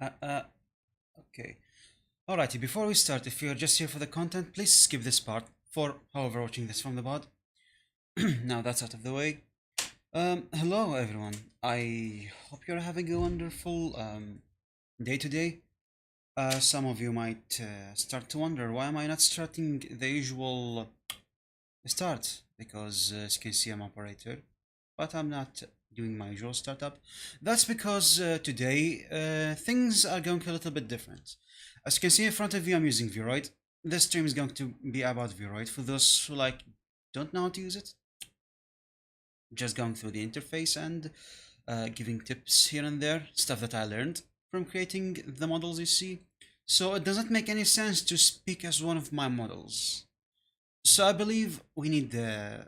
Uh, uh, okay. Alrighty, before we start, if you're just here for the content, please skip this part for however watching this from the pod. Now that's out of the way. Hello everyone. I hope you're having a wonderful day today. Some of you might start to wonder why am I not starting the usual start because as you can see I'm operator, but I'm not doing my usual startup. That's because today things are going a little bit different. As you can see in front of you, I'm using Vroid. This stream is going to be about Vroid for those who don't know how to use it. Just going through the interface and giving tips here and there, stuff that I learned from creating the models you see. So it doesn't make any sense to speak as one of my models. So I believe we need the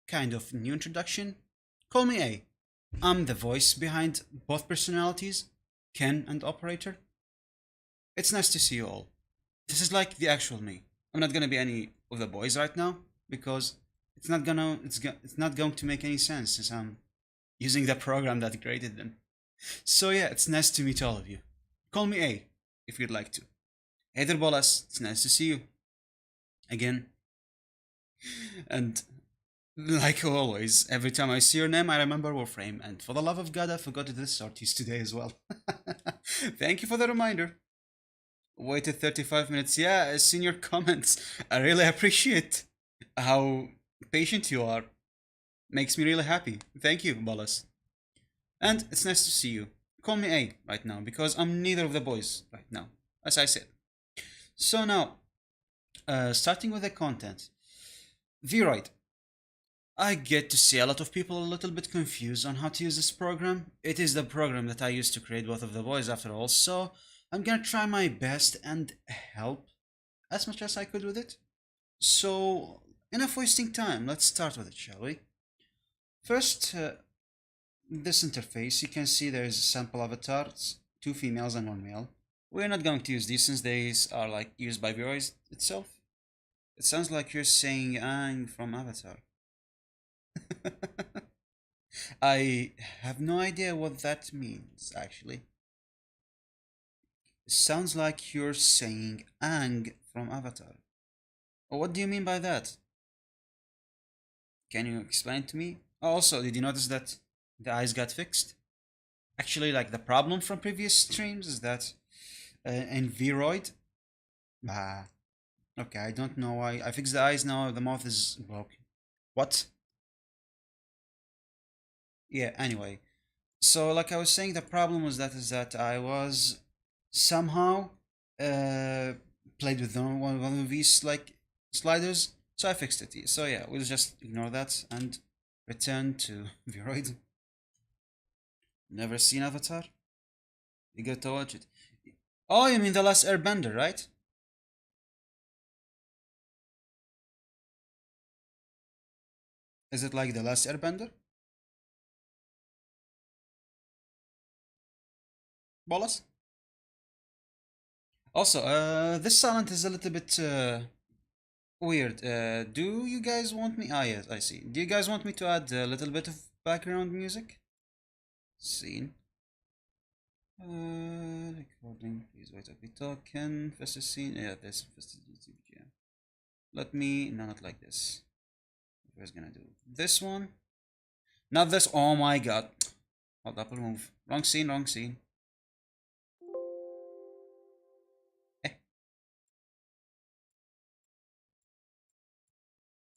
kind of new introduction. Call me A. I'm the voice behind both personalities, Ken and Operator. It's nice to see you all. This is like the actual me. I'm not gonna be any of the boys right now because it's not going to make any sense since I'm using the program that created them. So yeah, it's nice to meet all of you. Call me A if you'd like to. Hey there, Bolas. It's nice to see you again. And like always, every time I see your name, I remember Warframe, and for the love of God, I forgot this artist today as well. Thank you for the reminder. Waited 35 minutes. Yeah, I've seen your comments. I really appreciate how patient you are. Makes me really happy. Thank you, Ballas. And it's nice to see you. Call me A right now, because I'm neither of the boys right now, as I said. So now, starting with the content. Vroid. I get to see a lot of people a little bit confused on how to use this program. It is the program that I used to create both of the boys after all, so I'm gonna try my best and help as much as I could with it. So, enough wasting time, let's start with it, shall we? First, this interface, you can see there's sample avatars, 2 females and 1 male. We're not going to use these since these are like used by Vroid itself. It sounds like you're saying Ang from Avatar. I have no idea what that means, actually. It sounds like you're saying Ang from Avatar. What do you mean by that? Can you explain to me? Also, did you notice that the eyes got fixed? Actually, like the problem from previous streams is that in Vroid, okay, I don't know why. I fixed the eyes now, the mouth is broken. What? Yeah, anyway. So, like I was saying, the problem was that I was somehow uh, played with one of these like sliders, so I fixed it. So yeah, we'll just ignore that and return to Vroid. Never seen Avatar? You got to watch it. Oh, you mean the last Airbender, right? Is it like the last Airbender? Bolas? Also, this silent is a little bit weird. Do you guys want me? Ah, yes, I see. Do you guys want me to add a little bit of background music? Scene. Recording. Please wait. I'll be talking. Festive scene. Yeah, this festive scene. Yeah. Let me. No, not like this. Who's gonna do this one? Not this. Oh my god. Hold up. Move. Wrong scene. Wrong scene. Eh.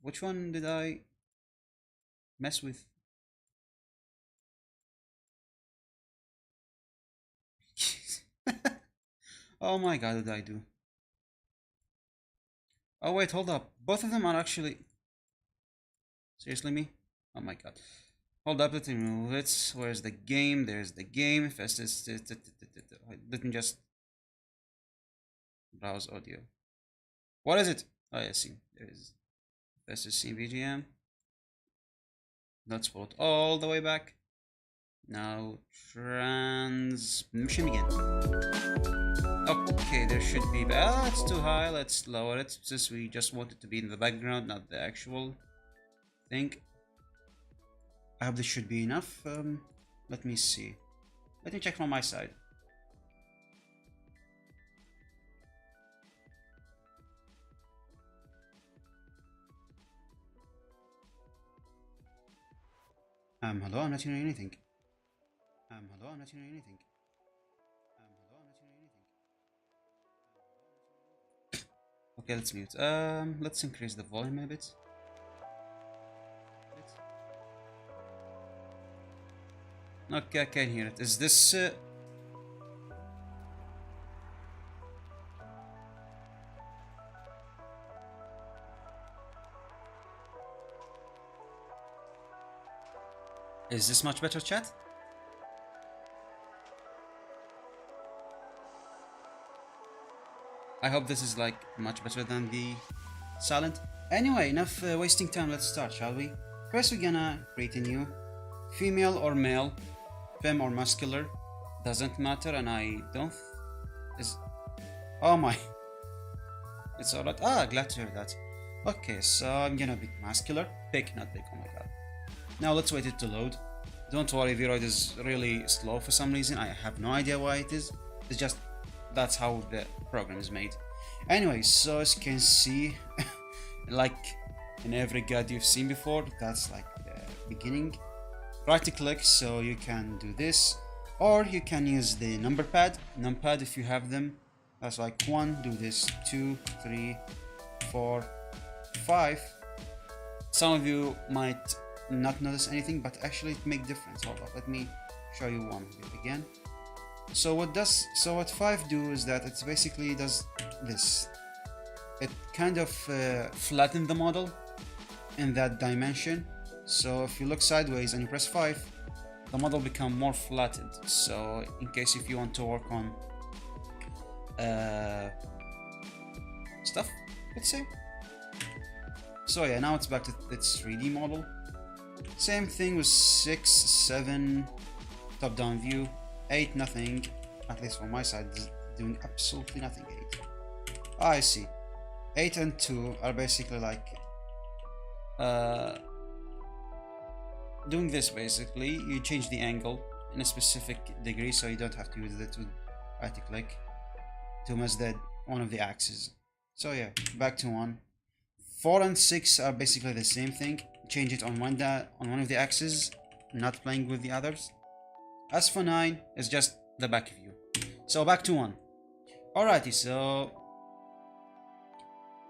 Which one did I mess with? Oh my god, what did I do? Oh wait, hold up. Both of them are actually... Seriously, me? Oh my god. Hold up, let me move it. Where's the game? There's the game. First, let me just browse audio. What is it? Oh, I see. There is. Let's just see VGM. Let's put all the way back. Now transmission again. Okay, there should be. That's too high. Let's lower it since we just want it to be in the background, not the actual thing. I hope this should be enough. Let me see. Let me check from my side. Hello, I'm not hearing anything. Hello, I'm not hearing anything. Hello, I'm not hearing anything. Okay, let's mute. Let's increase the volume a bit. Okay, I can hear it. Is this much better, chat? I hope this is like much better than the silent. Anyway, enough wasting time. Let's start, shall we? First, we're gonna create a new female or male, femme or muscular, doesn't matter. And I don't is oh my, it's alright. Glad to hear that. Okay, so I'm gonna pick muscular, pick, not big. Oh my god. Now let's wait it to load. Don't worry, Vroid is really slow for some reason. I have no idea why it is. It's just that's how the program is made. Anyway, so as you can see, like in every guide you've seen before, that's like the beginning. Right click, so you can do this, or you can use the numpad if you have them. That's like 1, do this, 2, 3, 4, 5. Some of you might not notice anything, but actually it makes difference. Hold on, let me show you one again. So what 5 do is that it basically does this. It kind of flattens the model in that dimension. So if you look sideways and you press 5, the model become more flattened. So in case if you want to work on stuff, let's say. So yeah, now it's back to its 3D model. Same thing with 6, 7, top-down view. 8, nothing. At least from my side, doing absolutely nothing. 8. I see. 8 and 2 are basically like doing this. Basically, you change the angle in a specific degree, so you don't have to use it to right click to mess that one of the axes. So yeah, back to 1. 4 and 6 are basically the same thing. Change it on one of the axes, not playing with the others. As for 9, it's just the back view. So back to 1. Alrighty, so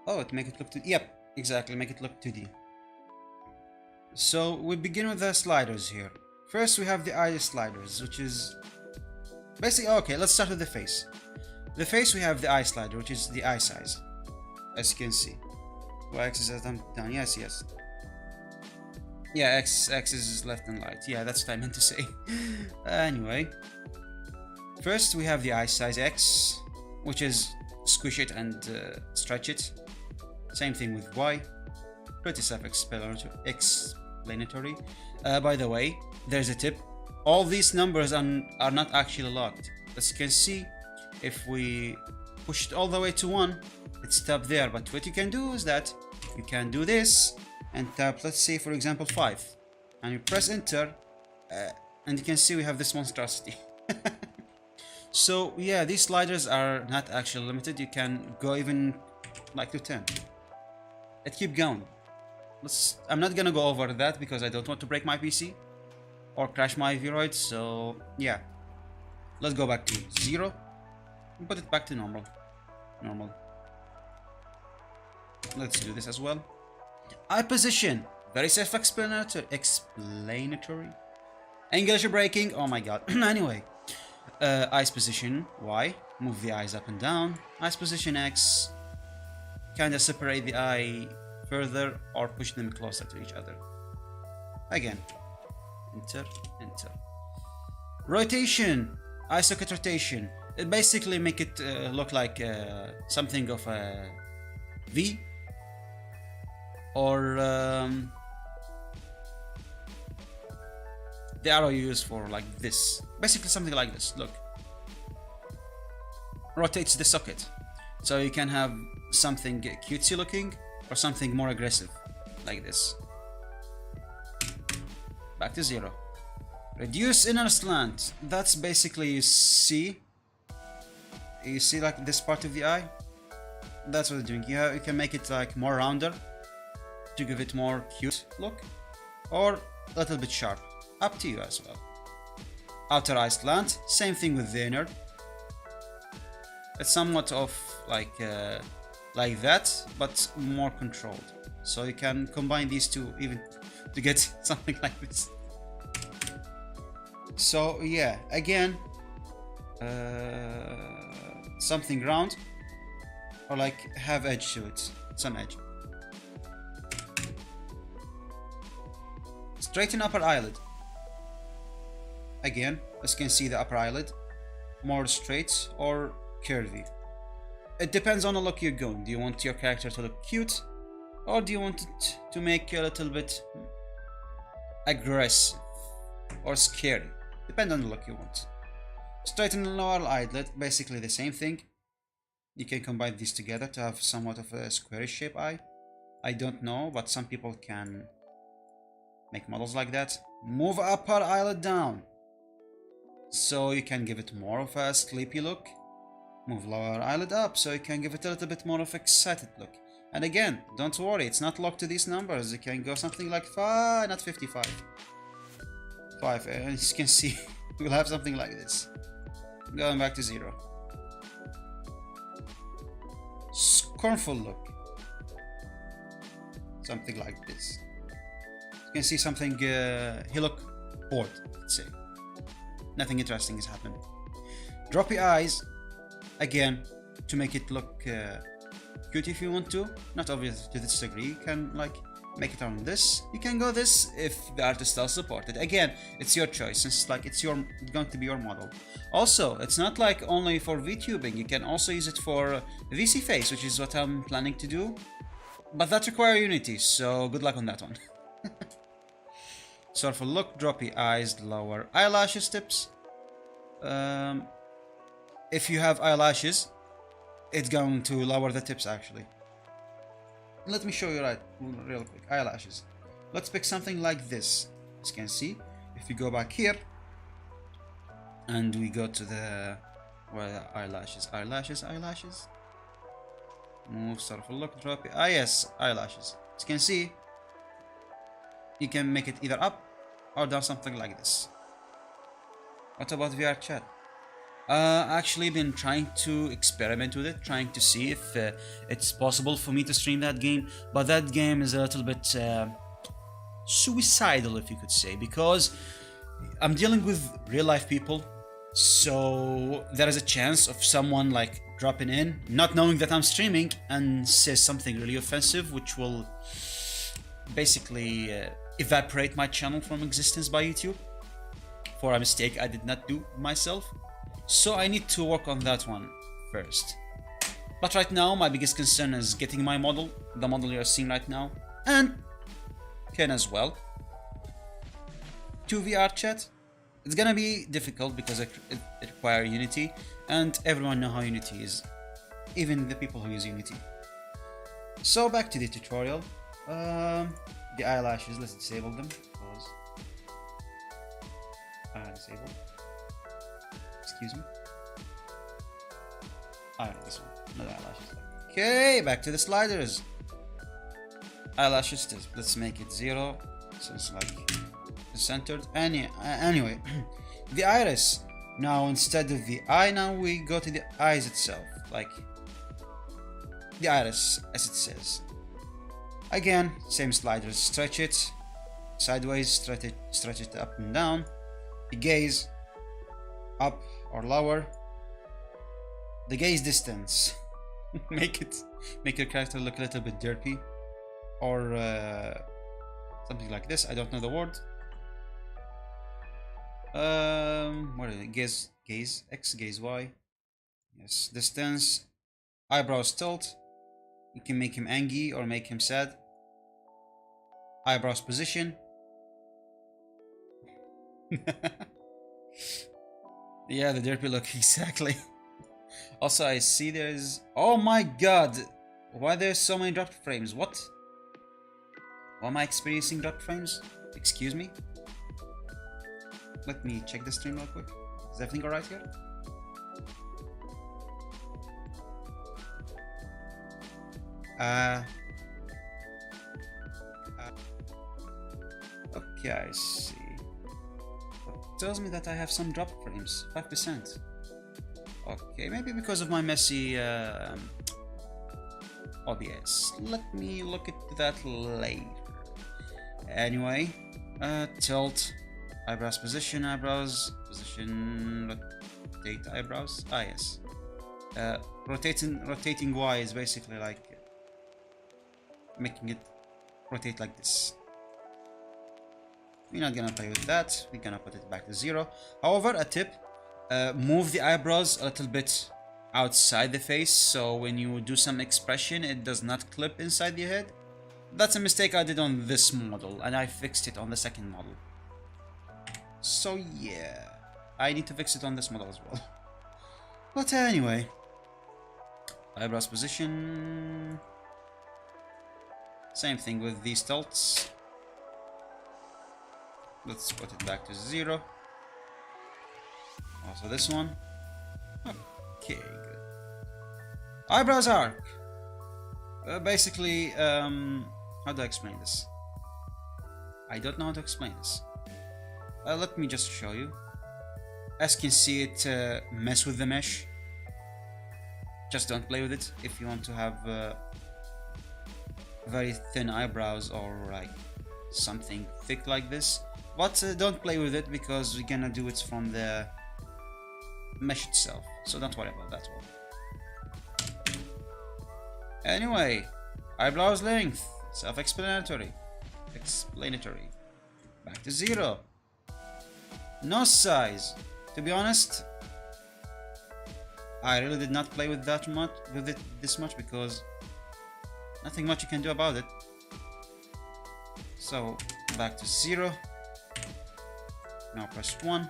it make it look 2D. Yep, exactly, make it look 2D. So we begin with the sliders here. First we have the eye sliders, which is basically okay. Let's start with the face. The face, we have the eye slider, which is the eye size, as you can see. Y-axis is down. Yes. Yeah, x-axis is left and right. Yeah, that's what I meant to say. Anyway, first we have the eye size X, which is squish it and stretch it. Same thing with Y. Pretty self-explanatory. By the way, there's a tip. All these numbers are not actually locked. As you can see, if we push it all the way to 1, it's tapped there. But what you can do is that you can do this and tap, let's say for example 5, and you press enter, and you can see we have this monstrosity. So yeah, these sliders are not actually limited. You can go even like to 10. It keep going. I'm not gonna go over that because I don't want to break my PC or crash my Vroid. So yeah, let's go back to 0 and put it back to normal. Let's do this as well. Eye position, very self-explanatory. English breaking, oh my god. Anyway, eyes position Y, move the eyes up and down. Eyes position X, kind of separate the eye further or push them closer to each other. Again, enter. Rotation, eye socket rotation. It basically make it look like something of a V, or the arrow you use for like this. Basically something like this. Look, rotates the socket, so you can have something cutesy looking or something more aggressive like this. Back to 0. Reduce inner slant. That's basically you see like this part of the eye. That's what you're doing. You can make it like more rounder to give it more cute look, or a little bit sharp. up to you as well. Outer eye slant, same thing with the inner. It's somewhat of like that, but more controlled. So you can combine these two even to get something like this. So yeah, again, something round or like have edge to it, some edge. Straighten upper eyelid. Again, as you can see, the upper eyelid more straight or curvy. It depends on the look you're going. Do you want your character to look cute, or do you want it to make you a little bit aggressive or scary? Depends on the look you want. Straighten the lower eyelid, basically the same thing. You can combine these together to have somewhat of a squarish shape eye. I don't know, but some people can make models like that. Move upper eyelid down, so you can give it more of a sleepy look. Move lower eyelid up, so you can give it a little bit more of excited look. And again, don't worry, it's not locked to these numbers. You can go something like 5, not 55. 5, and as you can see, we'll have something like this. Going back to 0. Scornful look. Something like this. You can see something, he look bored, let's say. Nothing interesting is happening. Droppy eyes, again, to make it look cute if you want to. Not obvious to this degree. You can like make it on this. You can go this if the artist will support it. Again, it's your choice. It's like it's going to be your model. Also, it's not like only for VTubing. You can also use it for VC face, which is what I'm planning to do. But that requires Unity, so good luck on that one. So for look, droppy eyes, lower eyelashes tips. If you have eyelashes, it's going to lower the tips actually. Let me show you real quick. Eyelashes. Let's pick something like this. As you can see, if you go back here and we go to the eyelashes. Move, sort of a look, drop it. Yes, eyelashes. As you can see, you can make it either up or down, something like this. What about VR chat? Actually been trying to experiment with it, trying to see if it's possible for me to stream that game, but that game is a little bit suicidal, if you could say, because I'm dealing with real life people, so there is a chance of someone like dropping in, not knowing that I'm streaming, and says something really offensive, which will basically evaporate my channel from existence by YouTube for a mistake I did not do myself. So I need to work on that one first. But right now, my biggest concern is getting my model, the model you're seeing right now, and Ken as well, to VR chat. It's gonna be difficult because it requires Unity, and everyone knows how Unity is, even the people who use Unity. So back to the tutorial. The eyelashes, let's disable them. Disable. Excuse me. This one, not eyelashes. Okay, back to the sliders. Eyelashes, let's make it 0, so it's like centered. Anyway, the iris. Now instead of the eye, now we go to the eyes itself, like the iris, as it says. Again, same sliders. Stretch it sideways, stretch it up and down. The gaze, up or lower. The gaze distance. make your character look a little bit derpy, or something like this. I don't know the word. What is it? Gaze X, gaze Y. Yes, distance. Eyebrows tilt. You can make him angry or make him sad. Eyebrows position. Yeah, the derpy look, exactly. Also, I see there's... Oh my god! Why there's so many dropped frames? What? Why am I experiencing dropped frames? Excuse me? Let me check the stream real quick. Is everything alright here? Okay, I see. tells me that I have some drop frames, 5%. Okay, maybe because of my messy OBS. Let me look at that later. Anyway, tilt, eyebrows position, rotate eyebrows. Ah, yes. Rotating Y is basically like making it rotate like this. We're not gonna play with that. We're gonna put it back to 0. However, a tip: move the eyebrows a little bit outside the face, so when you do some expression, it does not clip inside the head. That's a mistake I did on this model, and I fixed it on the second model. So yeah, I need to fix it on this model as well. But anyway, eyebrows position. Same thing with these tilts. Let's put it back to 0. Also this one. Okay, good. Eyebrows arc. Basically, how do I explain this? I don't know how to explain this. Let me just show you. As you can see, it mess with the mesh. Just don't play with it if you want to have very thin eyebrows or like something thick like this. But don't play with it because we're gonna do it from the mesh itself. So don't worry about that one. Anyway, eyebrows length, self-explanatory. Back to 0. Nose size. To be honest, I really did not play with that much this much because nothing much you can do about it. So back to 0. Now press 1.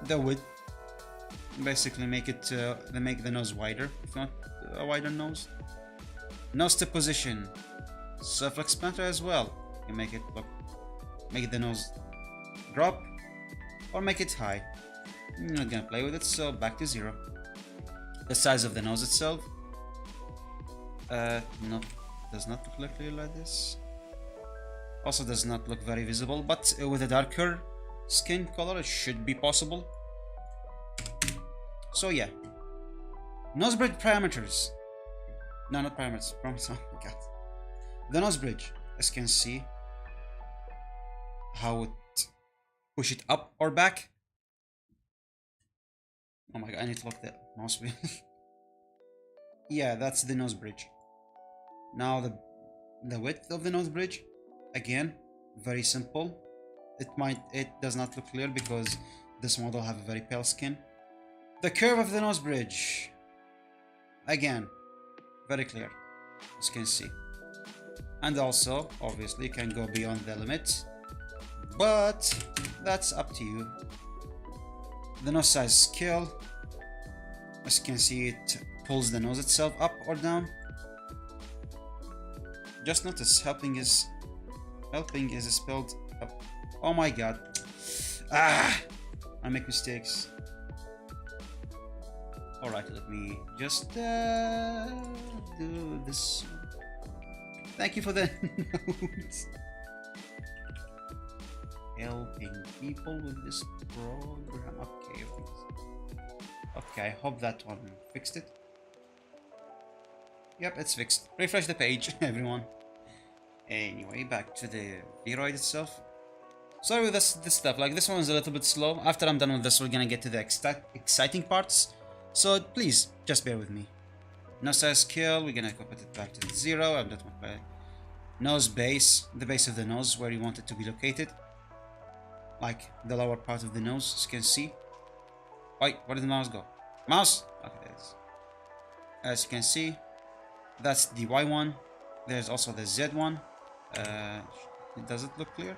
The width. Basically make it make the nose wider if you want a wider nose. Nose tip position. Self-explanatory as well. You make the nose drop or make it high. I'm not gonna play with it, so back to 0. The size of the nose itself. No, does not look clear like this. Also does not look very visible, but with a darker skin color it should be possible. So yeah. Nose bridge parameters. No, not parameters. Oh my god. The nose bridge, as you can see, how it push it up or back. Oh my god, I need to look at the mouse wheel. Yeah, that's the nose bridge. Now the width of the nose bridge, again, very simple. It does not look clear because this model have a very pale skin. The curve of the nose bridge, again, very clear, as you can see. And also, obviously, you can go beyond the limit, but that's up to you. The nose size scale, as you can see, it pulls the nose itself up or down. Just notice helping is spelled up. Oh my god. I make mistakes. Alright, let me just do this. Thank you for the notes. Helping people with this program. Okay, I hope that one fixed it. Yep, it's fixed. Refresh the page, everyone. Anyway, back to the Vroid itself. Sorry with this stuff, like this one's a little bit slow. After I'm done with this, we're gonna get to the exciting parts. So please, just bear with me. Nose size scale, we're gonna put it back to 0. I'm not gonna play. Nose base, the base of the nose, where you want it to be located. Like the lower part of the nose, as you can see. Wait, where did the mouse go? Mouse! Okay, there it is. As you can see, that's the Y one. There's also the Z one. Does it look clear?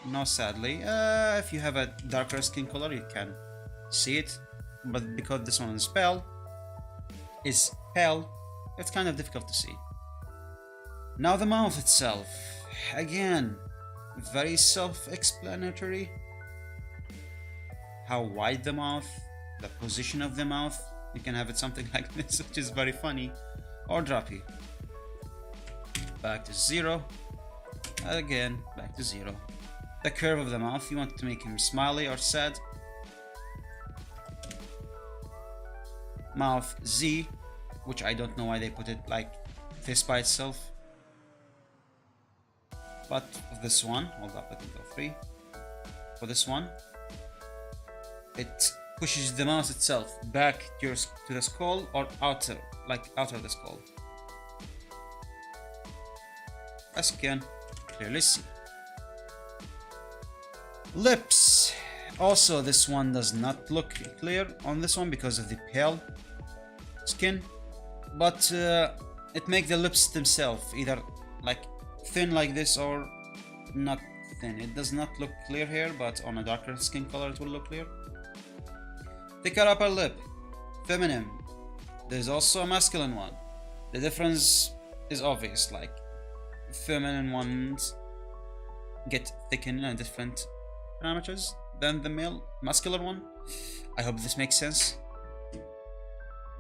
No, sadly. If you have a darker skin color, you can see it. But because this one is pale, it's kind of difficult to see. Now the mouth itself. Again, very self-explanatory. How wide the mouth, the position of the mouth. You can have it something like this, which is very funny. Or droppy. Back to 0. Again, back to 0. the curve of the mouth. You want to make him smiley or sad. Mouth Z, which I don't know why they put it like this by itself. But this one, hold up, let me go 3. For this one, it pushes the mouse itself back to the skull or outer, like out of the skull. As you can clearly see. Lips. Also, this one does not look clear on this one because of the pale skin, but it makes the lips themselves either like thin like this or not thin. It does not look clear here, but on a darker skin color it will look clear. Thicker upper lip, feminine. There's also a masculine one. The difference is obvious, like feminine ones get thickened in different parameters than the male muscular one. I hope this makes sense.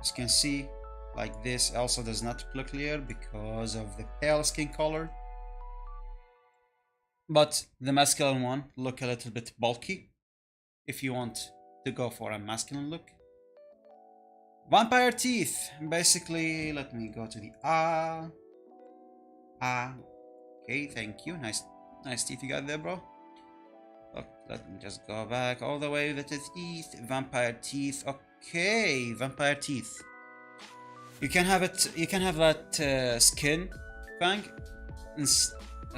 As you can see, like this also does not look clear because of the pale skin color. But the masculine one look a little bit bulky if you want to go for a masculine look. Vampire teeth. Basically, let me go to the okay, thank you. Nice teeth you got there, bro. Look, let me just go back all the way with the teeth. Vampire teeth. Okay, vampire teeth. You can have it. You can have that skin fang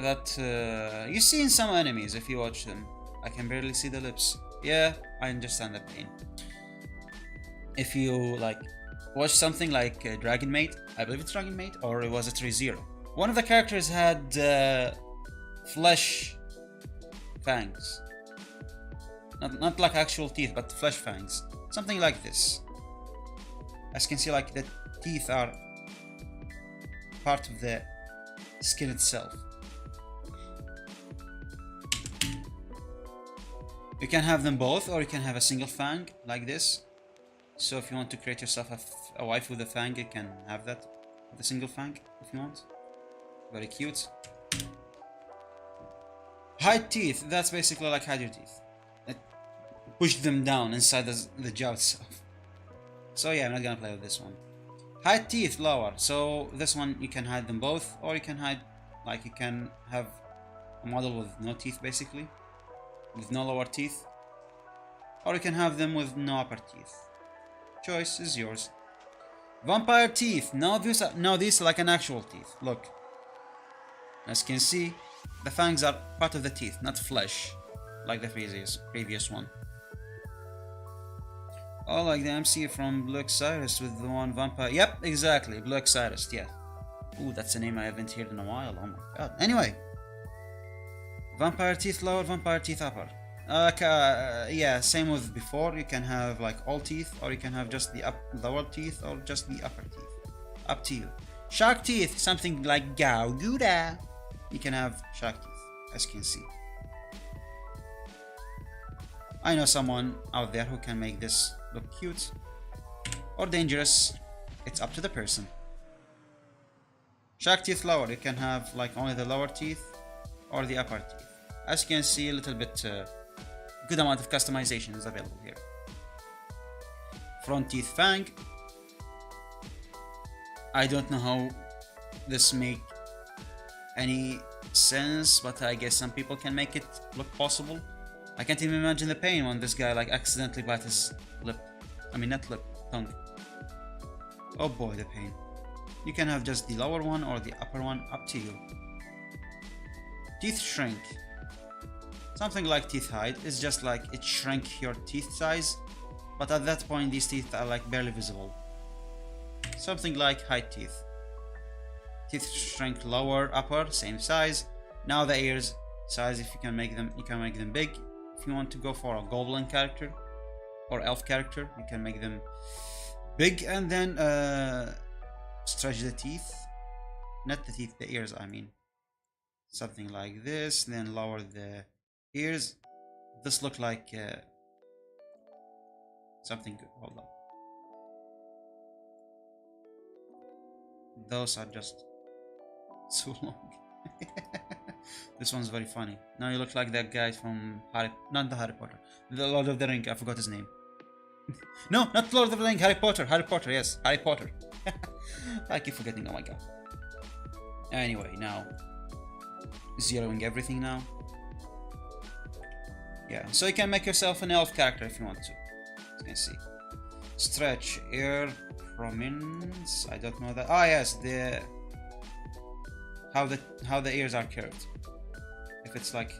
that you see in some enemies if you watch them. I can barely see the lips. Yeah, I understand the pain. If you like watch something like Dragon Maid, I believe it's Dragon Maid, or it was a 3-0. One of the characters had flesh fangs. Not like actual teeth, but flesh fangs. Something like this. As you can see, like the teeth are part of the skin itself. You can have them both, or you can have a single fang like this. So if you want to create yourself a wife with a fang, you can have that with a single fang if you want. Very cute. Hide teeth. That's basically like hide your teeth. Push them down inside the jaw itself. So yeah, I'm not gonna play with this one. Hide teeth lower. So this one you can hide them both, or you can hide, like you can have a model with no teeth basically, with no lower teeth, or you can have them with no upper teeth. Choice is yours. Vampire teeth. Now these are like an actual teeth. Look. As you can see, the fangs are part of the teeth, not flesh, like the previous one. Oh, like the MC from Black Cyrus with the one vampire. Yep, exactly, Black Cyrus. Yeah. Ooh, that's a name I haven't heard in a while. Oh my god. Anyway, vampire teeth lower, vampire teeth upper. Yeah, same with before. You can have like all teeth, or you can have just the lower teeth, or just the upper teeth. Up to you. Shark teeth, something like Gouda. You can have shark teeth, as you can see. I know someone out there who can make this look cute or dangerous. It's up to the person. Shark teeth lower, you can have like only the lower teeth or the upper teeth. As you can see, a little bit good amount of customization is available here. Front teeth fang. I don't know how this make any sense, but I guess some people can make it look possible. I can't even imagine the pain when this guy like accidentally bite his lip. I mean, not lip, tongue. Oh boy, the pain. You can have just the lower one or the upper one, up to you. Teeth shrink. Something like teeth hide. It's just like it shrink your teeth size, but at that point these teeth are like barely visible. Something like hide teeth. Teeth shrink lower, upper, same size. Now the ears size, if you can make them, you can make them big. If you want to go for a goblin character or elf character, you can make them big and then stretch the teeth. Not the teeth, the ears, I mean. Something like this, then lower the ears. This look like something good. Hold up. Those are just so long. This one's very funny. Now you look like that guy from not the Harry Potter, the Lord of the Ring. I forgot his name. No, not Lord of the Ring. Harry Potter. Harry Potter. Yes, Harry Potter. I keep forgetting. Oh my god. Anyway, now zeroing everything now. Yeah, so you can make yourself an elf character if you want to. As you can see, stretch ear prominence. I don't know that. Ah, yes, the how the ears are curved. If it's like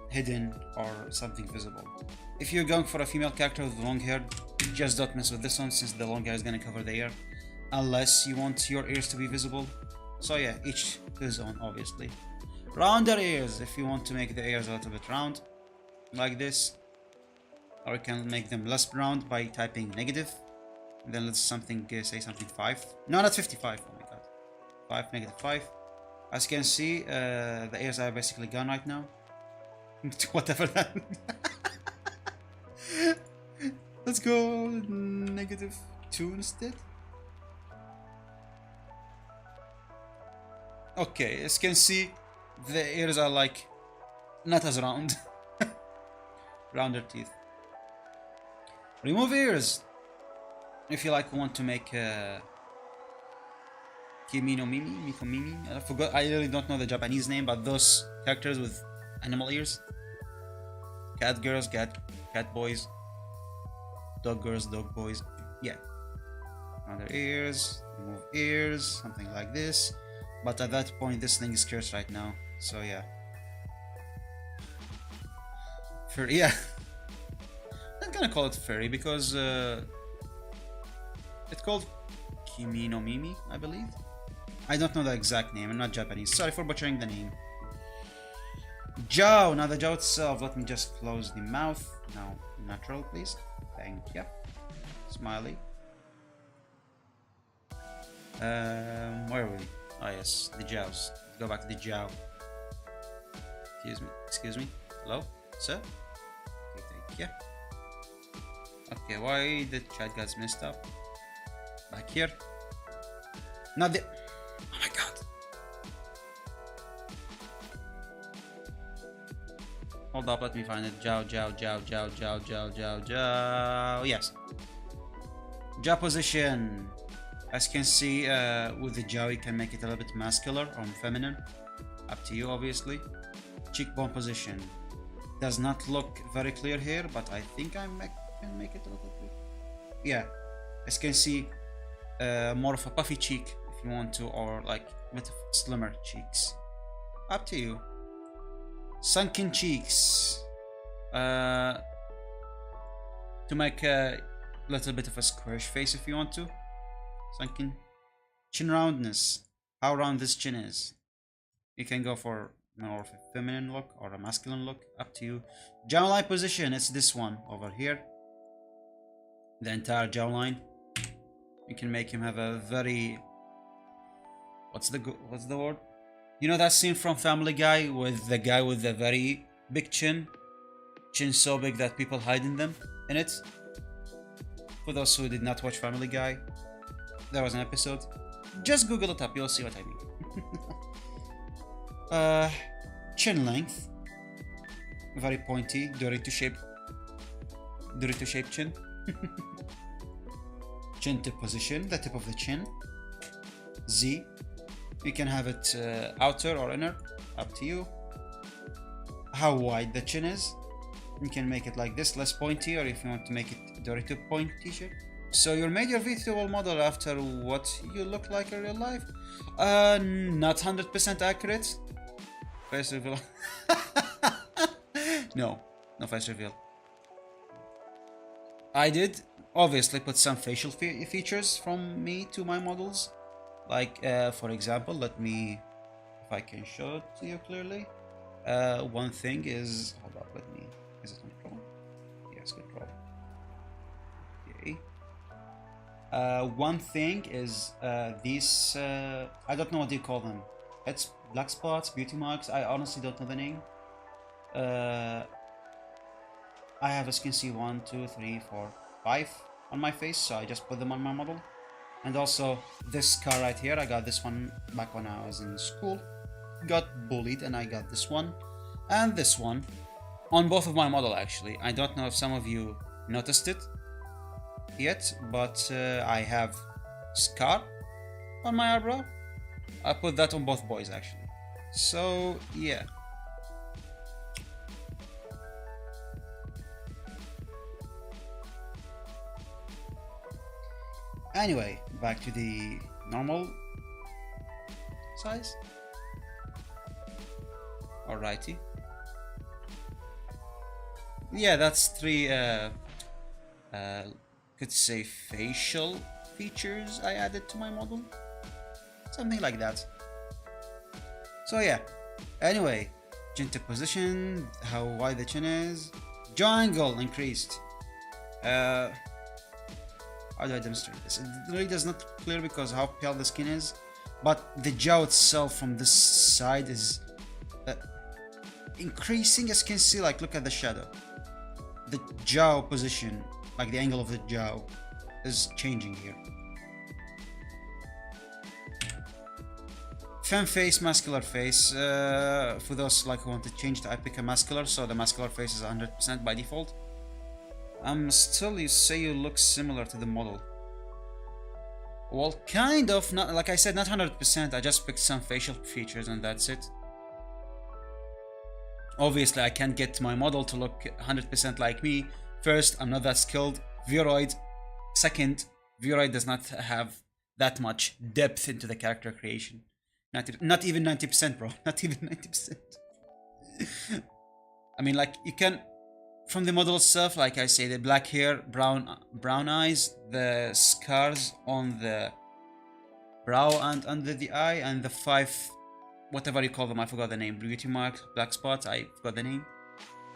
hidden or something visible. If you're going for a female character with long hair, just don't mess with this one since the long hair is gonna cover the ear, unless you want your ears to be visible. So yeah, each to his own, obviously. Rounder ears, if you want to make the ears a little bit round, like this, or you can make them less round by typing negative. And then let's say something 5. No, not 55. Oh my god, 5 negative 5. As you can see, the ears are basically gone right now. Whatever that. Let's go negative 2 instead. Okay, as you can see, the ears are like not as round. Rounder teeth. Remove ears if you like want to make Kimi no Mimi, Miko Mimi. I forgot. I really don't know the Japanese name, but those characters with animal ears. Cat girls, cat boys. Dog girls, dog boys. Yeah. Other ears. Remove ears. Something like this. But at that point, this thing is cursed right now. So yeah. Furry, yeah. I'm gonna call it furry because it's called Kimi no Mimi, I believe. I don't know the exact name. I'm not Japanese. Sorry for butchering the name. Jaw. Now the jaw itself. Let me just close the mouth. Now natural, please. Thank you. Smiley. Where are we? Oh yes, the jaws. Let's go back to the jaw. Excuse me. Hello, sir. Okay, thank you. Okay, why the chat got messed up? Back here. Not the. Oh my god. Hold up, let me find it. Jaw. Yes. Jaw position. As you can see, with the jaw, you can make it a little bit masculine or feminine. Up to you, obviously. Cheekbone position. Does not look very clear here, but I think I can make it a little bit. Yeah. As you can see, more of a puffy cheek if you want to, or like with slimmer cheeks. Up to you. Sunken cheeks. To make a little bit of a squish face if you want to. Sunken. Chin roundness. How round this chin is. You can go for more of a feminine look or a masculine look. Up to you. Jawline position. It's this one over here. The entire jawline. You can make him have a very. What's the word? You know that scene from Family Guy with the guy with the very big chin? Chin so big that people hide in it? For those who did not watch Family Guy, there was an episode. Just Google it up, you'll see what I mean. Chin length. Very pointy, Dorito shaped chin. Chin tip position, the tip of the chin. Z. You can have it outer or inner, up to you. How wide the chin is. You can make it like this, less pointy, or if you want to make it Dorito pointy shape. So you made your Vtubers model after what you look like in real life. Not 100% accurate. Face reveal. No face reveal. I did obviously put some facial features from me to my models. Like, for example, let me, if I can show it to you clearly. One thing is, hold up, is it control? Yes, control. Okay. One thing is, these, I don't know what you call them. It's black spots, beauty marks, I honestly don't know the name. I have, as you can see, 1, 2, 3, 4, 5 on my face, so I just put them on my model. And also this scar right here, I got this one back when I was in school. got bullied and I got this one and this one on both of my model actually. I don't know if some of you noticed it yet, but I have scar on my eyebrow. I put that on both boys actually. So yeah. Anyway, back to the normal size. Alrighty. Yeah, that's three could say facial features I added to my model. Something like that. So yeah. Anyway, chin to position, how wide the chin is. Jaw angle increased. How do I demonstrate this? It really does not clear because how pale the skin is, but the jaw itself from this side is increasing, as you can see. Like, look at the shadow. The jaw position, like the angle of the jaw, is changing here. Femme face, muscular face. For those like who want to change, I pick a muscular, so the muscular face is 100% by default. Still, you say you look similar to the model. Well, kind of, not like I said, not 100%. I just picked some facial features and that's it. Obviously, I can't get my model to look 100% like me. First, I'm not that skilled. Vroid. Second, Vroid does not have that much depth into the character creation. Not even 90%, bro. Not even 90%. I mean, like, you can... From the model itself, like I say, the black hair, brown eyes, the scars on the brow and under the eye, and the 5, whatever you call them, I forgot the name, beauty mark, black spots, I forgot the name.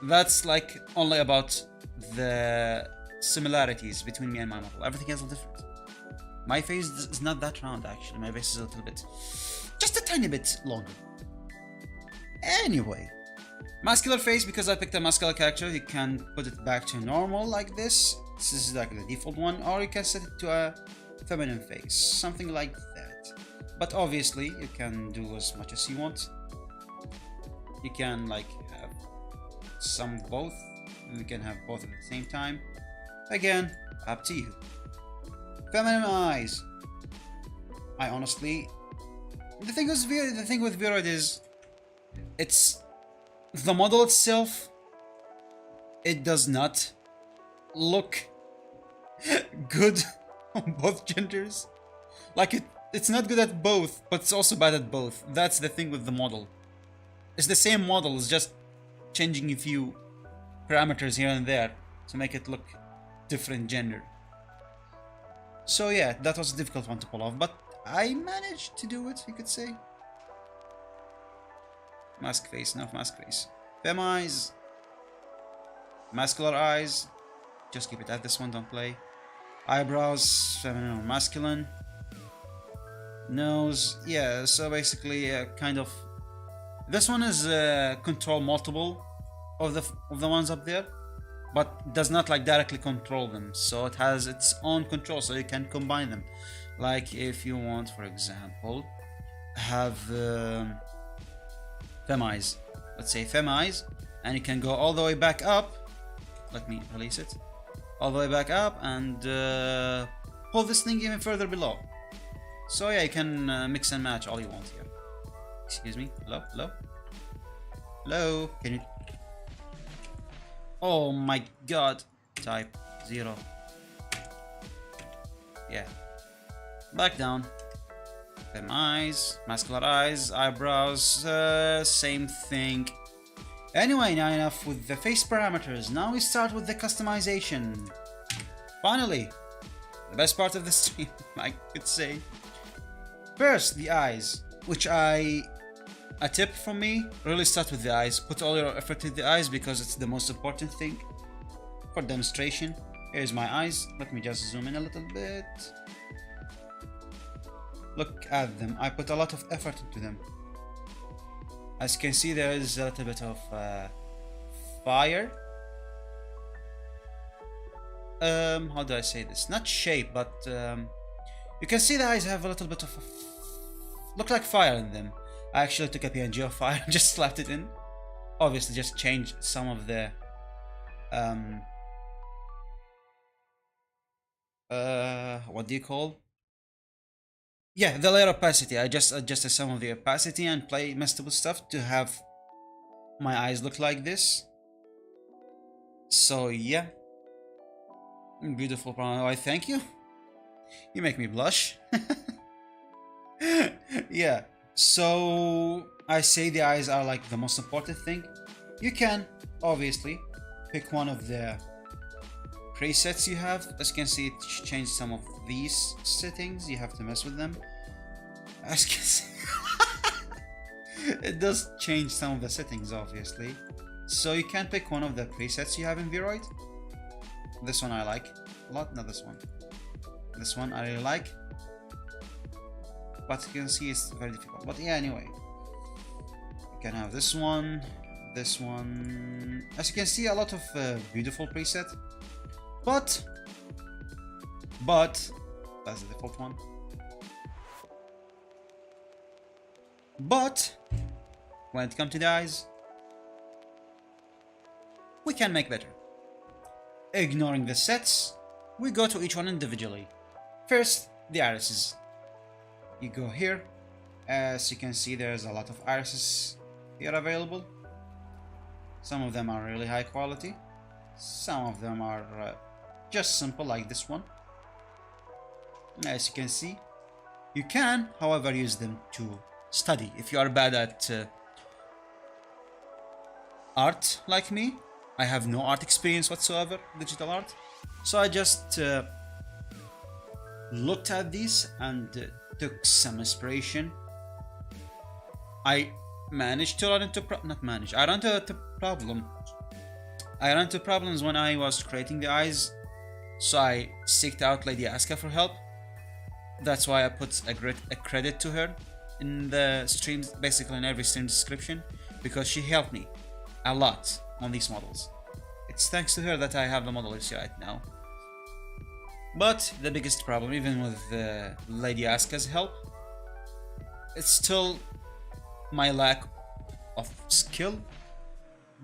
That's like only about the similarities between me and my model. Everything else is different. My face is not that round actually, my face is a little bit, just a tiny bit longer. Anyway. Muscular face, because I picked a muscular character, you can put it back to normal like this. This is like the default one, or you can set it to a feminine face, something like that. But obviously, you can do as much as you want. You can like have some of both, and you can have both at the same time. Again, up to you. Feminine eyes. I honestly, the thing with Vroid is, it's the model itself, it does not look good on both genders. Like it's not good at both, but it's also bad at both. That's the thing with the model. It's the same model, it's just changing a few parameters here and there to make it look different gender. So yeah, that was a difficult one to pull off, but I managed to do it, you could say. Mask face, no mask face. Femme eyes. Muscular eyes. Just keep it at this one, don't play. Eyebrows, feminine or masculine. Nose, yeah, so basically kind of... This one is control multiple of the ones up there, but does not like directly control them. So it has its own control, so you can combine them. Like if you want, for example, have... Femme eyes. Let's say femme eyes, and you can go all the way back up. Let me release it. All the way back up and pull this thing even further below. So yeah, you can mix and match all you want here. Excuse me. Hello? Hello? Hello? Can you... Oh my god. Type 0. Yeah. Back down. Femme eyes, muscular eyes, eyebrows, same thing. Anyway, now enough with the face parameters. Now we start with the customization. Finally, the best part of the stream, I could say. First, the eyes, which a tip from me, really start with the eyes. Put all your effort in the eyes because it's the most important thing. For demonstration, here's my eyes. Let me just zoom in a little bit. Look at them. I put a lot of effort into them. As you can see, there is a little bit of fire. How do I say this? Not shape, but you can see the eyes have a little bit of look like fire in them. I actually took a PNG of fire and just slapped it in. Obviously, just changed some of the what do you call? Yeah, the layer opacity. I just adjusted some of the opacity and messed with stuff to have my eyes look like this. So yeah, beautiful. I thank you. You make me blush. Yeah. So I say the eyes are like the most important thing. You can obviously pick one of the presets you have. As you can see, it changed some of these settings. You have to mess with them. As you can see, it does change some of the settings, obviously. So you can pick one of the presets you have in Vroid. This one I like a lot, not this one. This one I really like, but you can see it's very difficult. But yeah, anyway, you can have this one, this one. As you can see, a lot of beautiful preset, but that's the default one. But when it comes to the eyes, we can make better. Ignoring the sets, we go to each one individually. First, the irises. You go here. As you can see, there's a lot of irises here available. Some of them are really high quality. Some of them are just simple, like this one. As you can see, you can, however, use them to study. If you are bad at art like me, I have no art experience whatsoever, digital art. So I just looked at these and took some inspiration. I managed to run into I ran into problem. I ran into problems when I was creating the eyes, so I seeked out Lady Aska for help. That's why I put a credit to her in the streams, basically in every stream description, because she helped me a lot on these models. It's thanks to her that I have the model you see right now. But the biggest problem, even with Lady Aska's help, it's still my lack of skill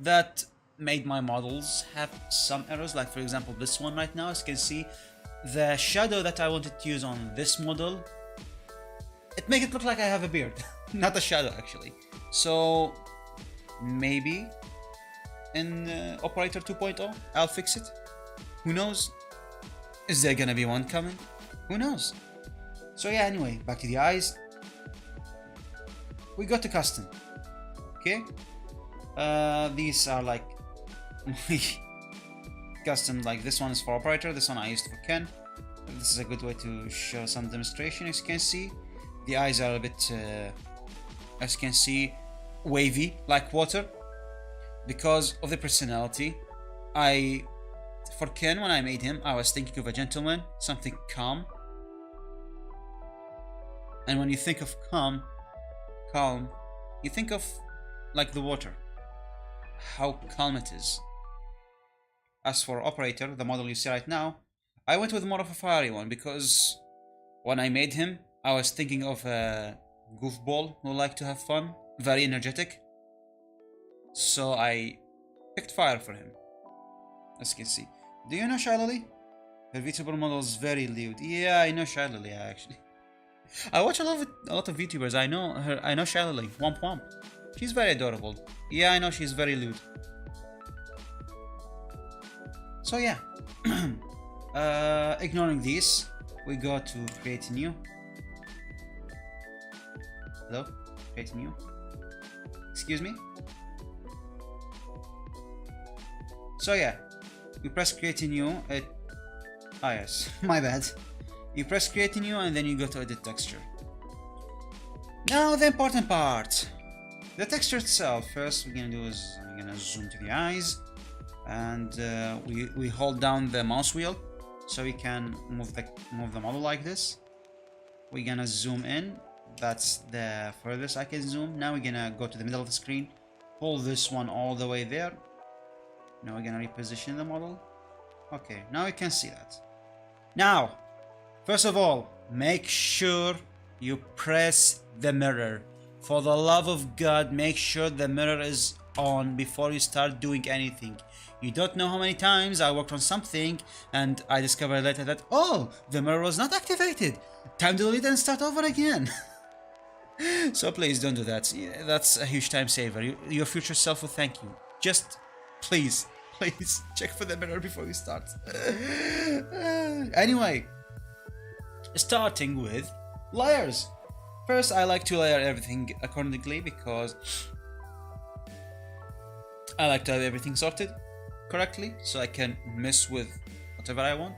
that made my models have some errors. Like for example, this one right now, as you can see, the shadow that I wanted to use on this model, it makes it look like I have a beard, not a shadow actually. So maybe in Oprator 2.0 I'll fix it. Who knows? Is there gonna be one coming? Who knows? So yeah, anyway, back to the eyes. We got to custom. Okay, these are like my custom. Like this one is for Oprator, this one I used for Ken. This is a good way to show some demonstration. As you can see, the eyes are a bit, as you can see, wavy like water because of the personality. For Ken, when I made him, I was thinking of a gentleman, something calm. And when you think of calm, you think of like the water, how calm it is. As for Oprator, the model you see right now, I went with more of a fiery one because when I made him, I was thinking of a goofball who liked to have fun, very energetic. So I picked fire for him. As you can see. Do you know Shiley? Her VTuber model is very lewd. Yeah, I know Shiley actually. I watch a lot of VTubers. I know her. I know Shiley. Womp womp. She's very adorable. Yeah, I know she's very lewd. So yeah. Ignoring these, we go to create new. Hello? Create new. Excuse me? So yeah, you press create new. Yes, my bad. You press create new and then you go to edit texture. Now the important part, the texture itself. First, we're gonna do is I'm gonna zoom to the eyes, and we hold down the mouse wheel so we can move the model like this. We're gonna zoom in. That's the furthest I can zoom. Now we're gonna go to the middle of the screen, hold this one all the way there. Now we're gonna reposition the model. Okay, now you can see that. Now, first of all, make sure you press the mirror For the love of God, make sure the mirror is on before you start doing anything. You don't know how many times I worked on something and I discovered later that, oh, the mirror was not activated. Time to delete and start over again. So please don't do that. That's a huge time saver. Your future self will thank you. Just please check for the mirror before you start. Anyway, starting with layers. First, I like to layer everything accordingly because I like to have everything sorted correctly so I can mess with whatever I want.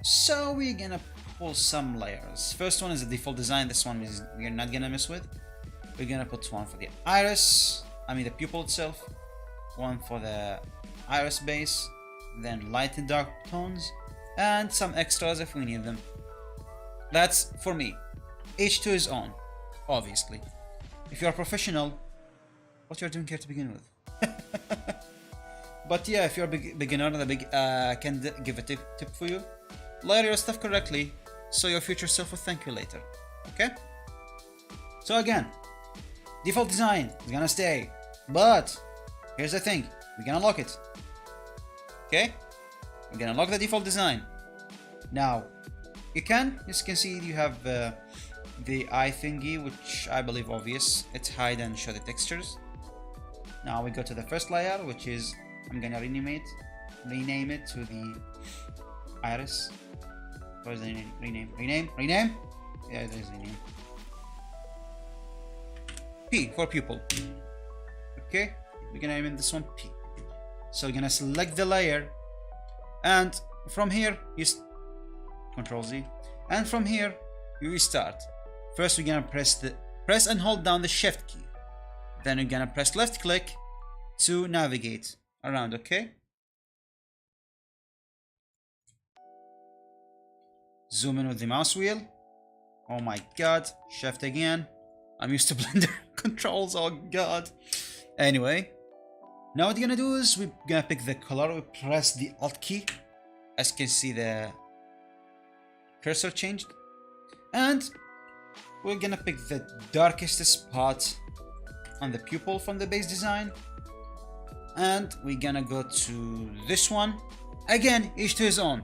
So we're gonna pull some layers. First one is the default design. This one we're not gonna mess with. We're gonna put one for the iris, the pupil itself, one for the iris base, then light and dark tones, and some extras if we need them. That's for me. Each to his own, obviously. If you're a professional, what you're doing here to begin with. But yeah, if you're a beginner, I can give a tip for you. Layer your stuff correctly, so your future self will thank you later. Okay? So again, default design is gonna stay, but here's the thing: we're gonna lock it. Okay? We're gonna lock the default design. Now, as you can see, you have the eye thingy, which I believe obvious. It's hide and show the textures. Now we go to the first layer, which is, I'm gonna rename it to the iris. Where's the name? Rename? Yeah, there's the name. P for pupil. Okay, we're gonna name this one P. So we're gonna select the layer, and from here you Control Z, and from here you restart. First we're gonna press and hold down the Shift key. Then we're gonna press left click to navigate around. Okay. Zoom in with the mouse wheel. Oh my god. Shift again. I'm used to Blender controls. Oh god. Anyway, now what we're gonna do is we're gonna pick the color. We press the Alt key. As you can see, the cursor changed. And we're gonna pick the darkest spot on the pupil from the base design. And we're gonna go to this one. Again, each to his own.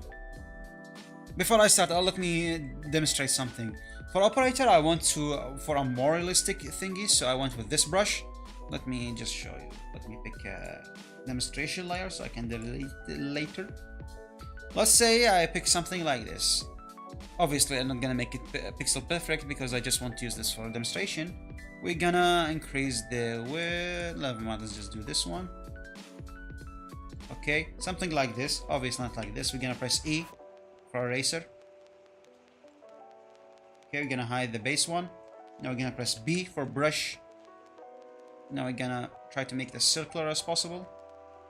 Before I start, let me demonstrate something. For Operator, I want for a more realistic thingy, so I went with this brush. Let me just show you. Let me pick a demonstration layer so I can delete it later. Let's say I pick something like this. Obviously, I'm not gonna make it pixel perfect because I just want to use this for a demonstration. We're gonna increase the width. Let's just do this one. Okay, something like this. Obviously, not like this. We're gonna press E for eraser. Okay, we're gonna hide the base one. Now we're gonna press B for brush. Now we're gonna try to make this circular as possible.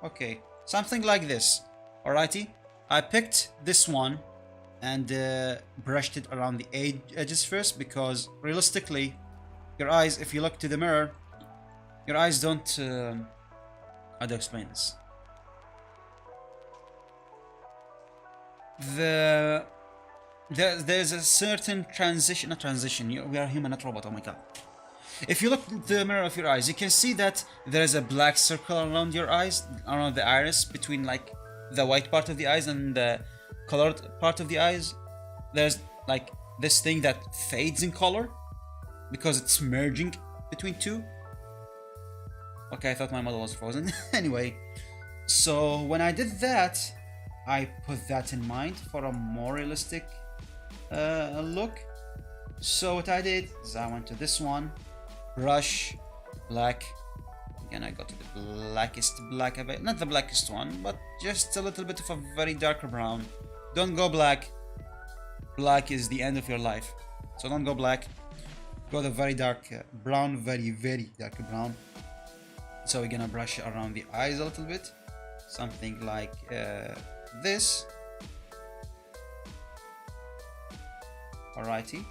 Okay, something like this. Alrighty, I picked this one and brushed it around the edges first because realistically, your eyes, if you look to the mirror, your eyes don't. How do I explain this? There's a certain transition, not transition, we are human, not robot, oh my god. If you look to the mirror of your eyes, you can see that there's a black circle around your eyes, around the iris, between like the white part of the eyes and the colored part of the eyes. There's like this thing that fades in color because it's merging between two. Okay, I thought my model was frozen. Anyway, so when I did that, I put that in mind for a more realistic look. So what I did is I went to this one, brush, black. Again, I go to the blackest black, not the blackest one, but just a little bit of a very darker brown. Don't go black. Black is the end of your life. So don't go black. Go the very dark brown, very, very dark brown. So we're gonna brush around the eyes a little bit. Something like this. Alrighty,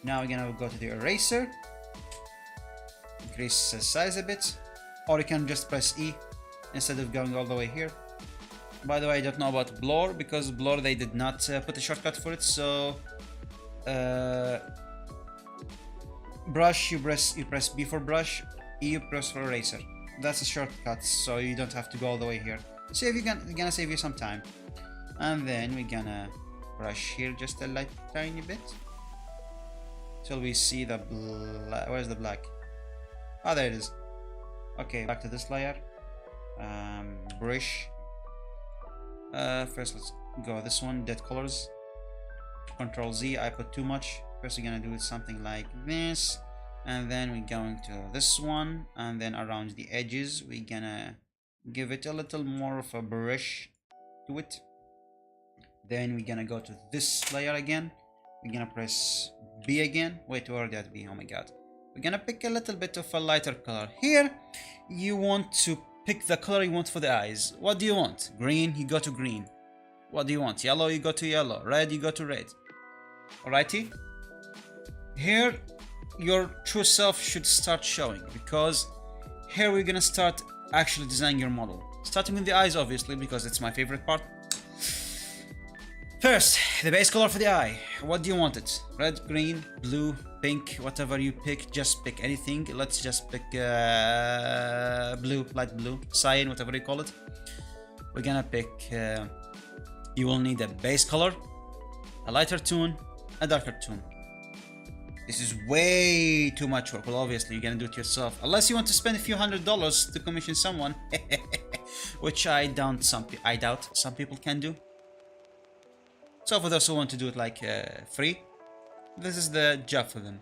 now we're gonna go to the eraser, increase the size a bit, or you can just press E instead of going all the way here. By the way, I don't know about blur because blur they did not put a shortcut for it, so we're brush, you press B for brush, E you press for eraser. That's a shortcut, so you don't have to go all the way here. Gonna save you some time. And then we're gonna brush here just a tiny bit till we see the black. Where's the black? Oh, there it is. Okay, back to this layer. Brush. First let's go this one, dead colors. Control Z, I put too much. First we're gonna do something like this, and then we're going to this one, and then around the edges we're gonna give it a little more of a brush to it. Then we're gonna go to this layer again. We're gonna press B again. Wait, where did B? Oh my god. We're gonna pick a little bit of a lighter color. Here, you want to pick the color you want for the eyes. What do you want? Green, you go to green. What do you want? Yellow, you go to yellow. Red, you go to red. Alrighty? Here, your true self should start showing, because here we're gonna start actually designing your model. Starting with the eyes, obviously, because it's my favorite part. First, the base color for the eye. What do you want it? Red, green, blue, pink, whatever you pick, just pick anything. Let's just pick blue, light blue, cyan, whatever you call it. We're gonna pick, you will need a base color, a lighter tone, a darker tone. This is way too much work. Well, obviously you're gonna do it yourself, unless you want to spend a few $100s to commission someone, which I doubt some people can do. So for those who want to do it like free, this is the job for them.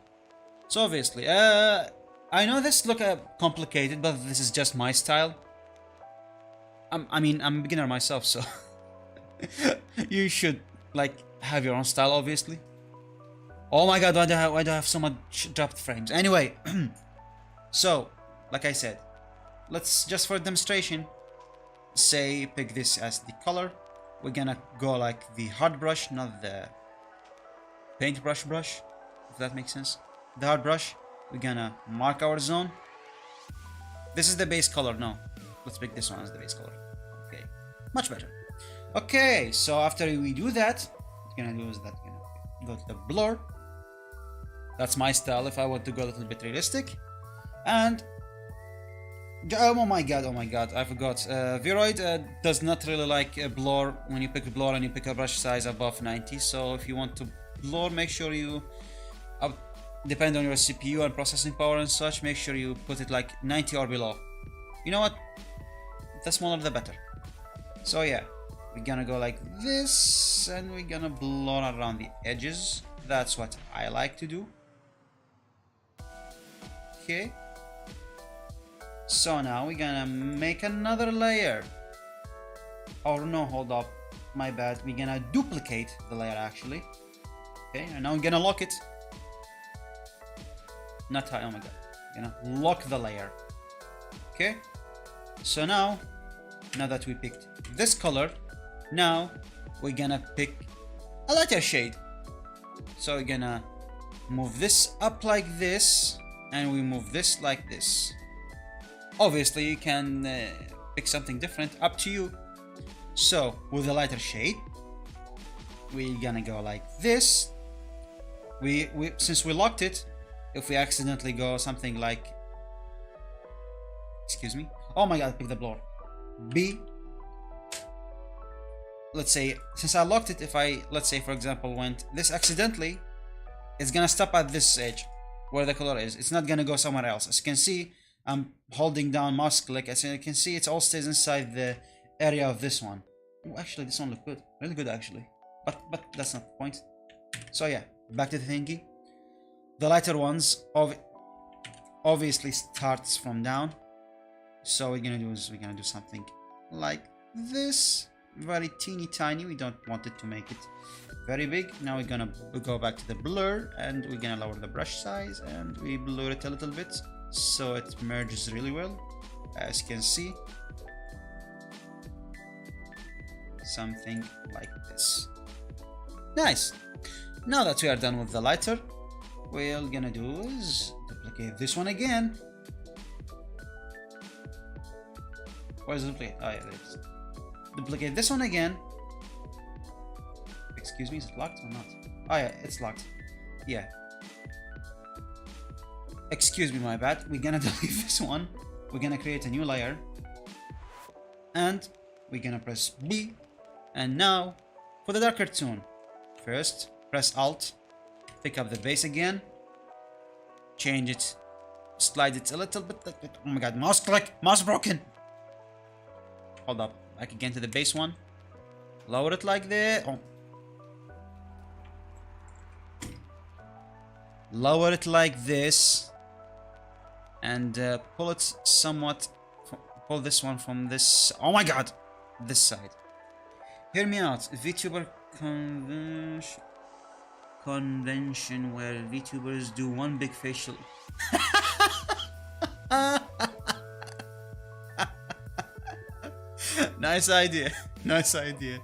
So obviously, I know this look complicated, but this is just my style. I mean, I'm a beginner myself, so you should like have your own style, obviously. Oh my god, why do I have so much dropped frames? Anyway, so like I said, let's just for demonstration say pick this as the color. We're gonna go like the hard brush, not the paintbrush brush, if that makes sense. The hard brush. We're gonna mark our zone. This is the base color. No, let's pick this one as the base color. Okay, much better. Okay, so after we do that, what we're gonna do is that we're gonna go to the blur. That's my style if I want to go a little bit realistic. And oh my god, I forgot. Vroid does not really like a blur when you pick a blur and you pick a brush size above 90. So if you want to blur, make sure you, depend on your CPU and processing power and such, make sure you put it like 90 or below. You know what? The smaller the better. So yeah, we're gonna go like this and we're gonna blur around the edges. That's what I like to do. Okay. So now we're gonna make another layer. Oh no, hold up, my bad. We're gonna duplicate the layer actually. Okay, and now we're gonna lock it. Not high, oh my god. We're gonna lock the layer. Okay, so now that we picked this color, now we're gonna pick a lighter shade. So we're gonna move this up like this, and we move this like this. Obviously you can pick something different, up to you. So with a lighter shade, we're gonna go like this. Since we locked it, if we accidentally go something like, excuse me, oh my god, pick the blur, B. Let's say, since I locked it, if I, let's say for example, went this accidentally, it's gonna stop at this edge where the color is. It's not gonna go somewhere else. As you can see, I'm holding down mouse click. As you can see, it all stays inside the area of this one. Oh, actually, this one looks good, really good actually. But that's not the point. So yeah, back to the thingy. The lighter ones obviously starts from down. So we're gonna do something like this, very teeny tiny. We don't want it to make it very big. Now we're gonna go back to the blur and we're gonna lower the brush size and we blur it a little bit so it merges really well. As you can see, something like this. Nice. Now that we are done with the lighter, we're gonna do is duplicate this one again. Where's the duplicate? Oh yeah, there it is. Duplicate this one again. Excuse me, is it locked or not? Oh yeah, it's locked. Yeah. excuse me, my bad. We're gonna delete this one. We're gonna create a new layer. And we're gonna press B. And now, for the darker tone. First, press Alt. Pick up the base again. Change it. Slide it a little bit. Oh my god, mouse click! Mouse broken! Hold up. Back again to the base one. Lower it like this. Oh. Lower it like this. And pull it somewhat. Pull this one from this. Oh my god! This side. Hear me out. VTuber convention where VTubers do one big facial. Nice idea. Nice idea.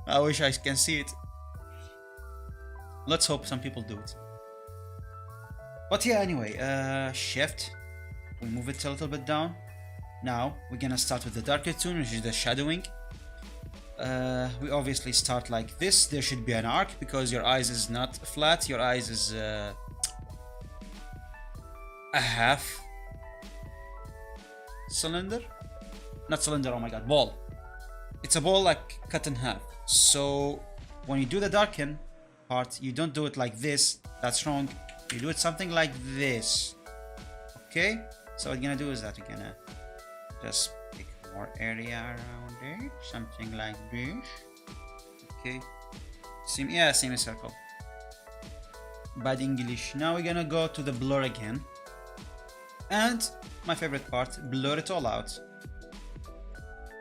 I wish I can see it. Let's hope some people do it. But yeah, anyway, shift. We move it a little bit down. Now we're gonna start with the darker tone, which is the shadowing. We obviously start like this. There should be an arc because your eyes is not flat. Your eyes is a half cylinder. Not cylinder, oh my god, ball. It's a ball like cut in half. So when you do the darken part, you don't do it like this. That's wrong. You do it something like this. Okay? So what we're gonna do is that we're gonna just pick more area around it. Something like this. Okay. Semicircle. Bad English. Now we're gonna go to the blur again. And my favorite part, blur it all out.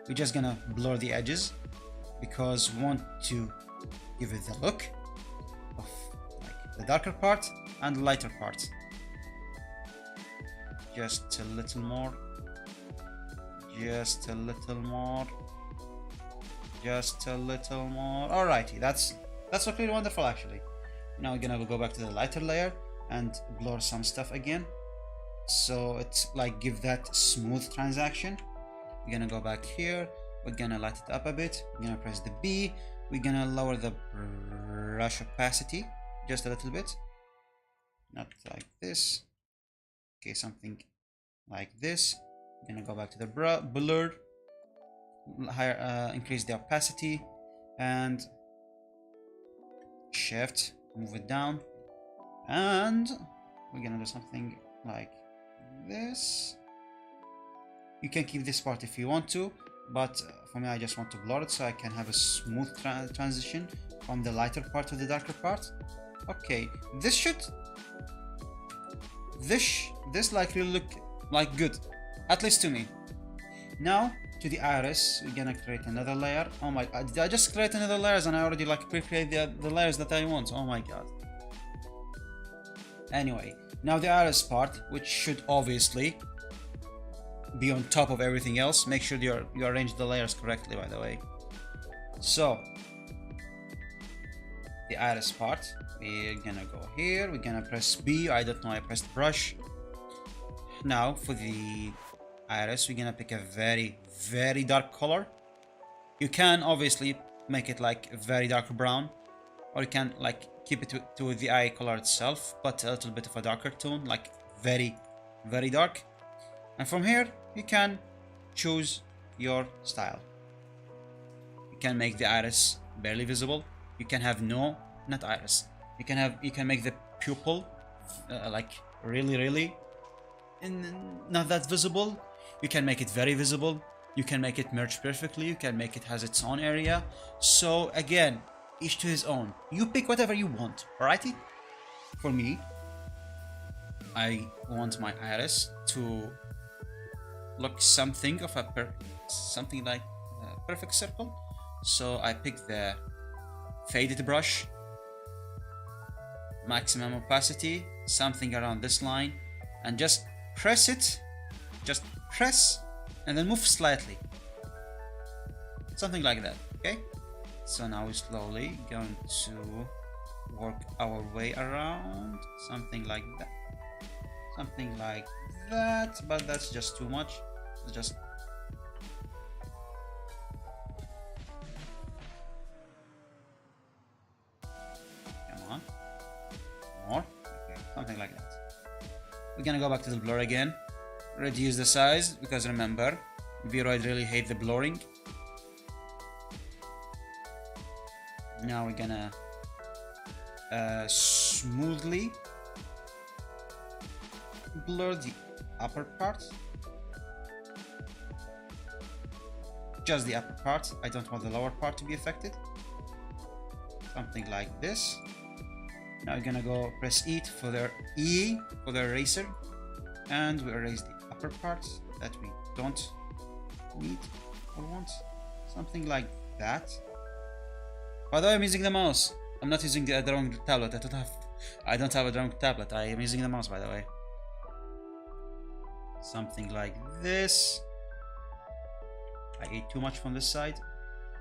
We're just gonna blur the edges because we want to give it the look of like the darker part and the lighter part. Just a little more. Just a little more. Just a little more. Alrighty, that's really wonderful actually. Now we're gonna go back to the lighter layer and blur some stuff again. So it's like give that smooth transaction. We're gonna go back here. We're gonna light it up a bit. We're gonna press the B. We're gonna lower the brush opacity just a little bit. Not like this. Okay, something like this. We're gonna go back to the blur. Higher, increase the opacity and shift, move it down, and we're gonna do something like this. You can keep this part if you want to, but for me I just want to blur it so I can have a smooth transition from the lighter part to the darker part. Okay, this like really look like good, at least to me. Now to the iris, we're gonna create another layer. Oh my god, did I just create another layers and I already like pre-create the layers that I want? Oh my god. Anyway, now the iris part, which should obviously be on top of everything else. Make sure you arrange the layers correctly, by the way. So the iris part, we're gonna go here, we're gonna press B. I don't know, I pressed brush. Now for the iris, we're gonna pick a very dark color. You can obviously make it like a very dark brown, or you can like keep it to the eye color itself, but a little bit of a darker tone, like very dark. And from here you can choose your style. You can make the iris barely visible. You can have not iris. You can make the pupil like really not that visible. You can make it very visible. You can make it merge perfectly. You can make it has its own area. So again, each to his own. You pick whatever you want, alrighty? For me, I want my iris to look something like a perfect circle. So I pick the faded brush, maximum opacity, something around this line, and just press it. Just press and then move slightly, something like that. Okay, so now we're slowly going to work our way around something like that, but that's just too much. Just come on, more. Okay, something like that. We're gonna go back to the blur again. Reduce the size, because remember, Vroid really hate the blurring. Now we're gonna smoothly blur the upper part. Just the upper part. I don't want the lower part to be affected. Something like this. Now we're gonna go press E for the eraser, and we erase the upper parts that we don't need or want. Something like that. By the way, I'm using the mouse. I'm not using the wrong tablet. I don't have a wrong tablet. I am using the mouse, by the way. Something like this. I ate too much from this side.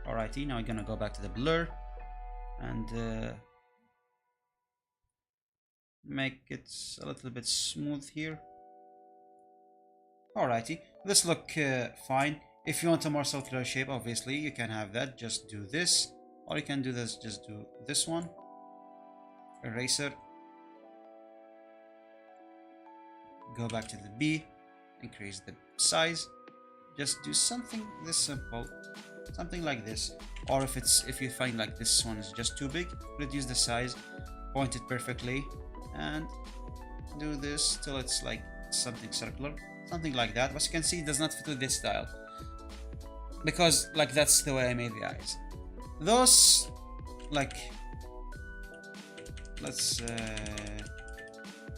Alrighty, now I'm gonna go back to the blur and make it a little bit smooth here. Alrighty, this look fine. If you want a more circular shape, obviously you can have that. Just do this, or you can do this. Just do this one. Eraser. Go back to the B. Increase the size. Just do something this simple, something like this. Or if you find like this one is just too big, reduce the size, point it perfectly, and do this till it's like something circular, something like that. But you can see it does not fit with this style, because like that's the way I made the eyes. Those, like, let's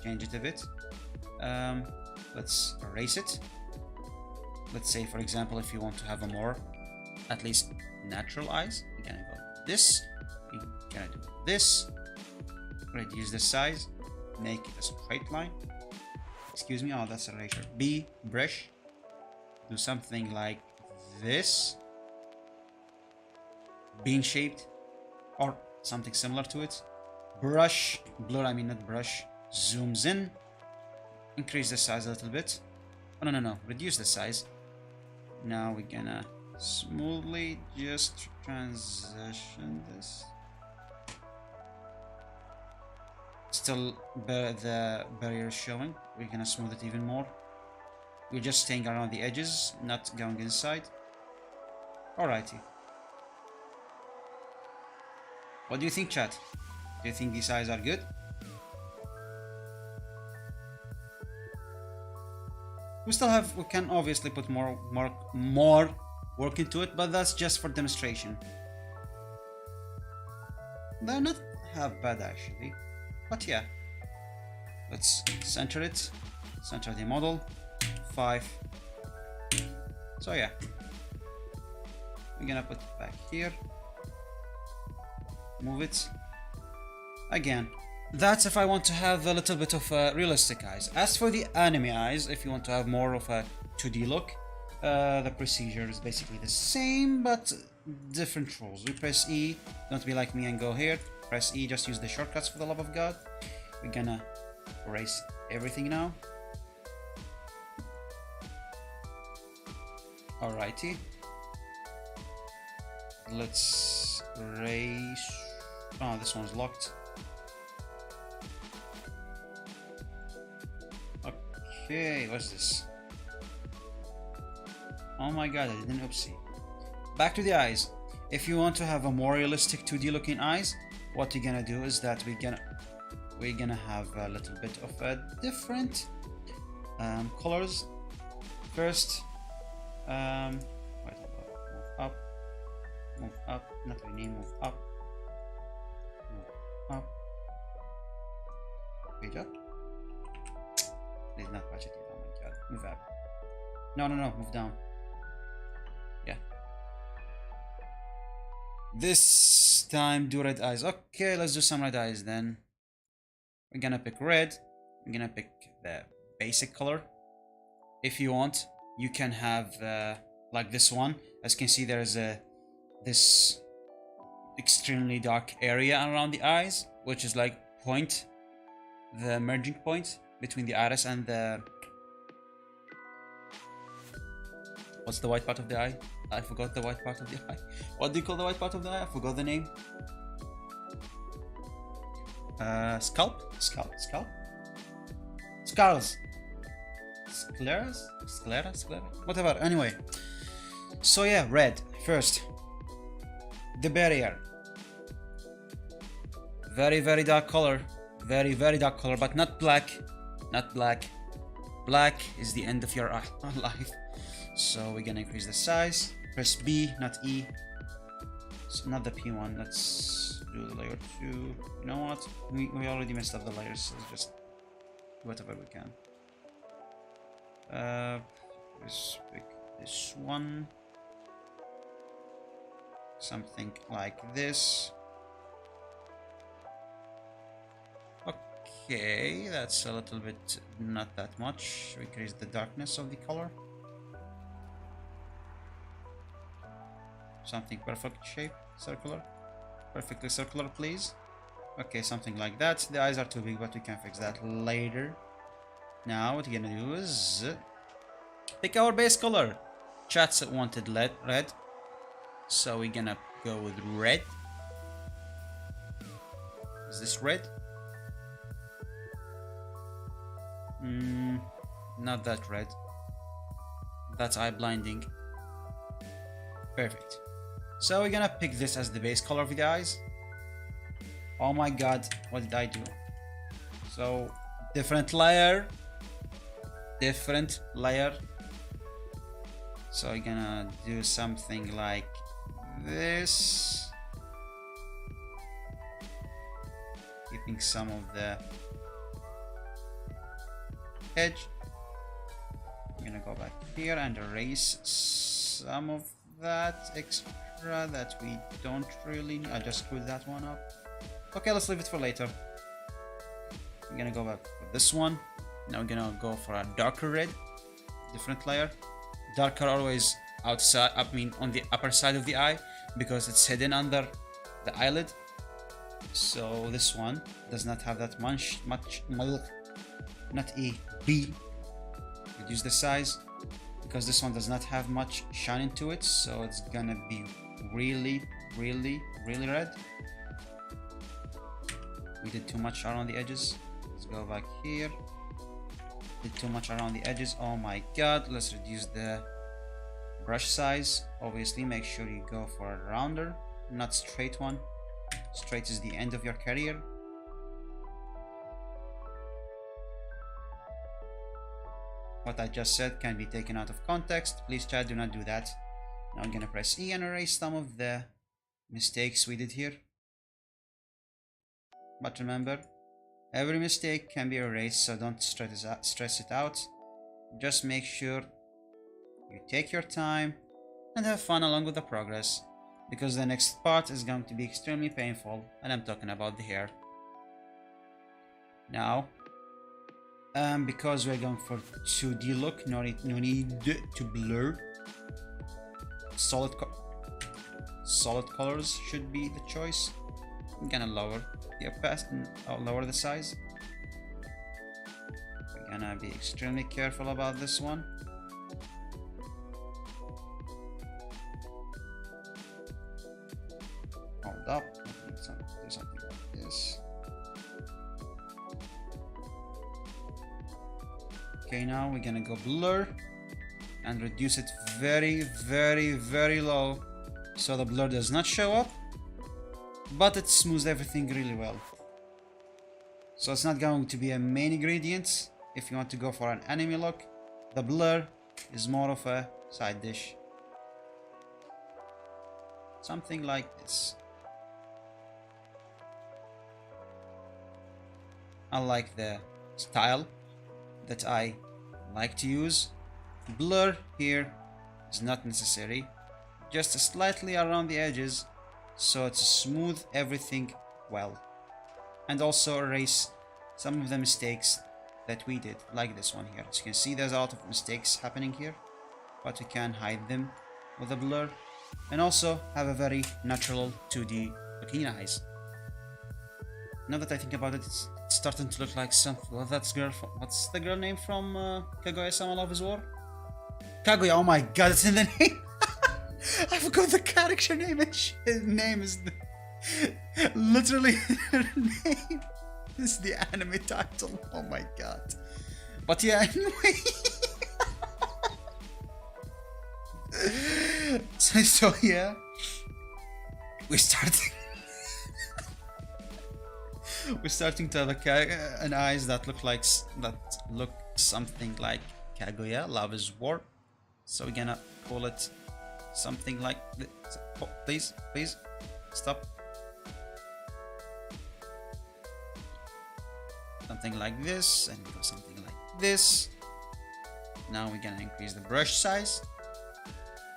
change it a bit. Let's erase it. Let's say, for example, if you want to have a more, at least natural eyes, you're gonna go this, you're gonna do this, reduce the size, make it a straight line. Excuse me, oh, that's erasure. B, brush, do something like this, bean shaped, or something similar to it. Brush, blur, I mean not brush, zooms in, increase the size a little bit. Oh, no, reduce the size. Now we're gonna smoothly just transition this. Still the barrier is showing. We're gonna smooth it even more. We're just staying around the edges, not going inside. Alrighty. What do you think, chat? Do you think these eyes are good? We can obviously put more work into it, but that's just for demonstration. They're not half bad actually, but yeah. Let's center it, center the model, 5. So yeah, we're gonna put it back here, move it again. That's if I want to have a little bit of realistic eyes. As for the anime eyes, if you want to have more of a 2D look, the procedure is basically the same, but different rules. We press E, don't be like me and go here. Press E, just use the shortcuts for the love of God. We're gonna erase everything now. Alrighty. Let's erase. Oh, this one's locked. Okay, what's this? Oh my god, I didn't oopsie. Back to the eyes. If you want to have a more realistic 2D looking eyes, what you're gonna do is that we're gonna have a little bit of a different colors. First, move up, not really, move up, page up. Did not patch it yet, oh my god, move up. No, move down. Yeah. This time do red eyes. Okay, let's do some red eyes then. We're gonna pick red. I'm gonna pick the basic color. If you want, you can have like this one. As you can see, there's this extremely dark area around the eyes, which is like the merging point between the iris and the... What's the white part of the eye? I forgot the white part of the eye. What do you call the white part of the eye? I forgot the name. Scalp? Scalp? Scalp? Scales. sclera, whatever. Anyway, so yeah, red first. The barrier, very dark color, very dark color, but not black, not black. Black is the end of your life. So we're gonna increase the size. Press B, not E. So not the P one. Let's do the layer 2. You know what? We already messed up the layers, so just whatever we can. Let's pick this one. Something like this. Okay, that's a little bit, not that much. We increase the darkness of the color. Something perfect shape, circular. Perfectly circular, please. Okay, something like that. The eyes are too big, but we can fix that later. Now what we're gonna do is pick our base color. Chat wanted red, so we're gonna go with red. Is this red? Not that red. That's eye blinding. Perfect. So we're gonna pick this as the base color of the eyes. Oh my god, what did I do? So different layer. So we're gonna do something like this, keeping some of the edge. I'm gonna go back here and erase some of that extra that we don't really need. I just screwed that one up. Okay, let's leave it for later. I'm gonna go back for this one. Now we're gonna go for a darker red, different layer. Darker always outside, on the upper side of the eye, because it's hidden under the eyelid. So this one does not have that much not E, B. Reduce the size, because this one does not have much shine into it, so it's gonna be really red. We did too much around the edges. Let's go back here. Did too much around the edges. Oh my god. Let's reduce the brush size. Obviously, make sure you go for a rounder, not straight one. Straight is the end of your career. What I just said can be taken out of context. Please, chat, do not do that. Now I'm gonna press E and erase some of the mistakes we did here. But remember, every mistake can be erased, so don't stress it out. Just make sure you take your time and have fun along with the progress, because the next part is going to be extremely painful, and I'm talking about the hair. Now, because we're going for 2D look, no need to blur. Solid colors should be the choice. I'm gonna lower the opacity, lower the size. We're gonna be extremely careful about this one. Hold up, do something like this. Okay, now we're gonna go blur and reduce it very low, so the blur does not show up, but it smooths everything really well. So it's not going to be a main ingredient. If you want to go for an anime look, the blur is more of a side dish. Something like this. I like the style that I like to use. Blur here is not necessary, just slightly around the edges, so to smooth everything well, and also erase some of the mistakes that we did, like this one here. As you can see, there's a lot of mistakes happening here, but we can hide them with a blur, and also have a very natural 2D looking eyes. Now that I think about it, it's starting to look like something. Well, that's girl. What's the girl name from Kaguya-sama Love is War? Kaguya. Oh my god, it's in the name. I forgot the character name. His name is literally her name is the anime title. Oh my god. But yeah, anyway. So yeah, we're starting. We're starting to have an eyes that look something like Kaguya, Lava's War. So we're gonna call it something like this. Oh, please, please, stop. Something like this, and go something like this. Now we're gonna increase the brush size.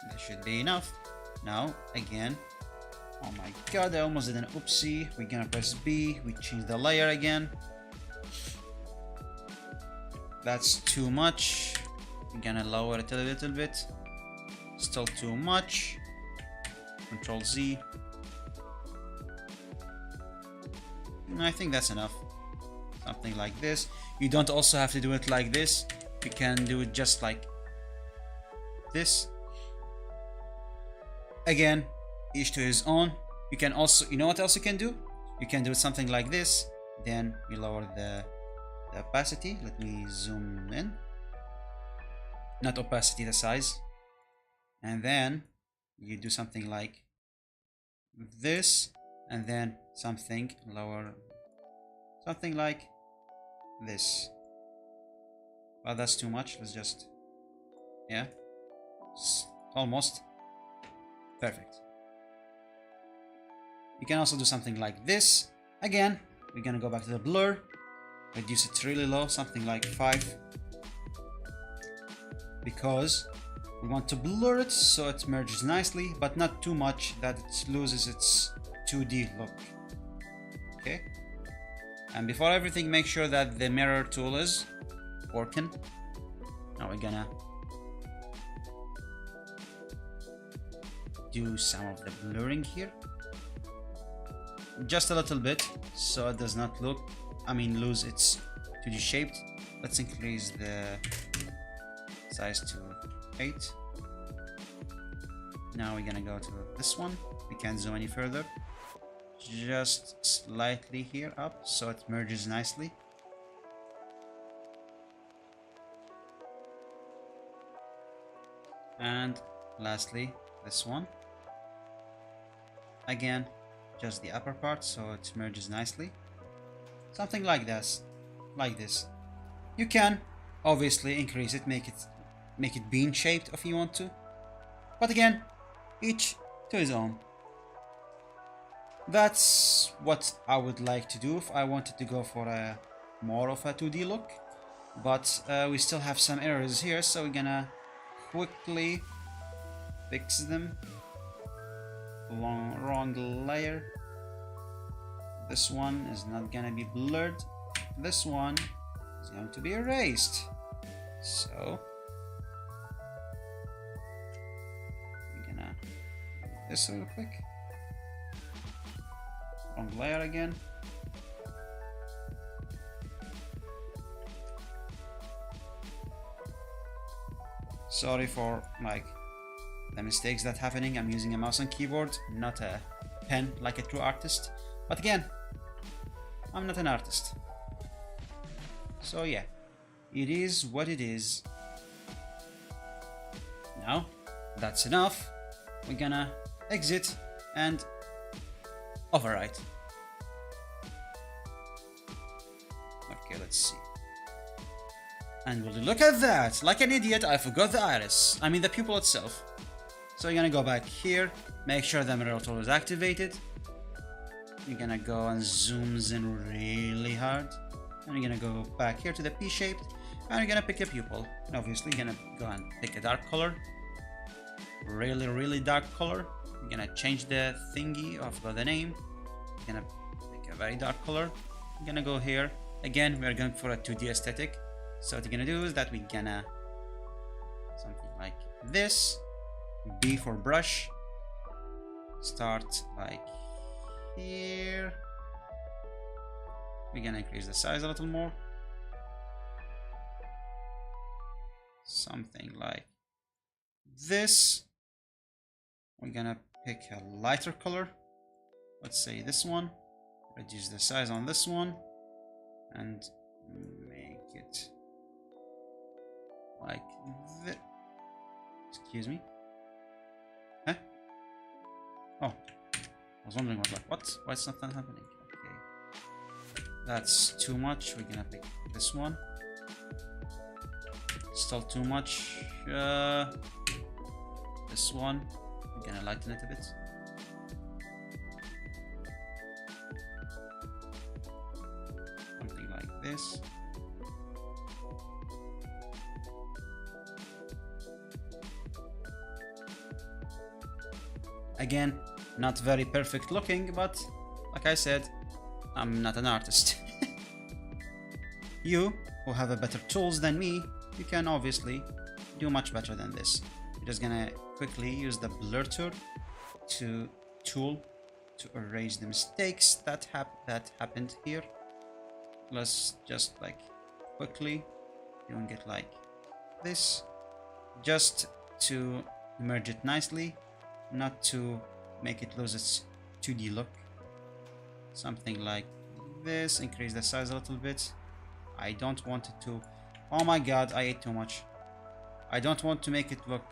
That should be enough. Now, again, oh my god, I almost did an oopsie. We're gonna press B, we change the layer again. That's too much. We're gonna lower it a little bit. Still too much. Control Z. I think that's enough. Something like this. You don't also have to do it like this. You can do it just like this. Again, each to his own. You can also, you know what else you can do? You can do something like this. Then you lower the opacity. Let me zoom in. Not opacity, the size. And then you do something like this. And then something lower. Something like this. Well, that's too much. Let's just, yeah, almost perfect. You can also do something like this. Again, we're gonna go back to the blur, reduce it really low, something like 5, because we want to blur it so it merges nicely, but not too much that it loses its 2D look. Okay. And before everything, make sure that the mirror tool is working. Now we're gonna do some of the blurring here. Just a little bit, so it does not look, lose its 2D shaped. Let's increase the size to 8. Now we're gonna go to this one. We can't zoom any further. Just slightly here up so it merges nicely. And lastly, this one. Again, just the upper part so it merges nicely. Something like this. Like this. You can obviously increase it, make it bean shaped if you want to. But again, each to his own. That's what I would like to do if I wanted to go for a more of a 2D look. But we still have some errors here, so we're gonna quickly fix them. Wrong layer. This one is not gonna be blurred. This one is going to be erased. So we're gonna do this real quick. Wrong layer again. Sorry for the mistakes that happening. I'm using a mouse and keyboard, not a pen like a true artist. But again, I'm not an artist. So yeah, it is what it is. Now, that's enough. We're gonna exit and overwrite. Okay, let's see. And will you look at that? Like an idiot, I forgot the iris. The pupil itself. So you're gonna go back here, make sure the mirror tool is activated. You're gonna go and zooms in really hard. And you're gonna go back here to the P-shaped, and you're gonna pick a pupil. And obviously you're gonna go and pick a dark color. Really, really dark color. You're gonna change the thingy, I forgot the name. You're gonna pick a very dark color. You're gonna go here. Again, we're going for a 2D aesthetic. So what you're gonna do is that we're gonna something like this. B for brush. Start like here. We're gonna increase the size a little more. Something like this. We're gonna pick a lighter color. Let's say this one. Reduce the size on this one. And make it like this. Excuse me. Oh, I was wondering what? Why is nothing happening? Okay. That's too much. We're gonna pick this one. Still too much. This one. We're gonna lighten it a bit. Something like this. Again, not very perfect looking, but like I said, I'm not an artist. You, who have a better tools than me, you can obviously do much better than this. We're just gonna quickly use the blur tool to erase the mistakes that happened here. Let's just like quickly doing it like this, just to merge it nicely, not to make it lose its 2D look. Something like this. Increase the size a little bit. I don't want it to... Oh my god, I ate too much. I don't want to make it look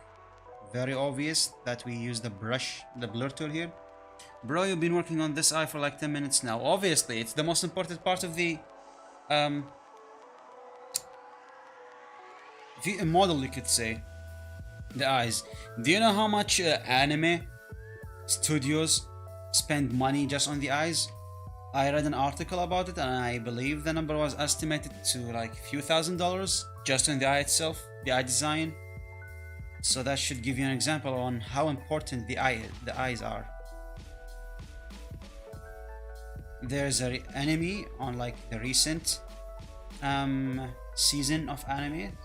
very obvious that we use the brush, the blur tool here. Bro, you've been working on this eye for like 10 minutes now. Obviously, it's the most important part of the model, you could say. The eyes. Do you know how much anime studios spend money just on the eyes? I read an article about it and I believe the number was estimated to like a few $1,000s just on the eye itself, the eye design. So that should give you an example on how important the eyes are. There's an anime on like the recent season of anime.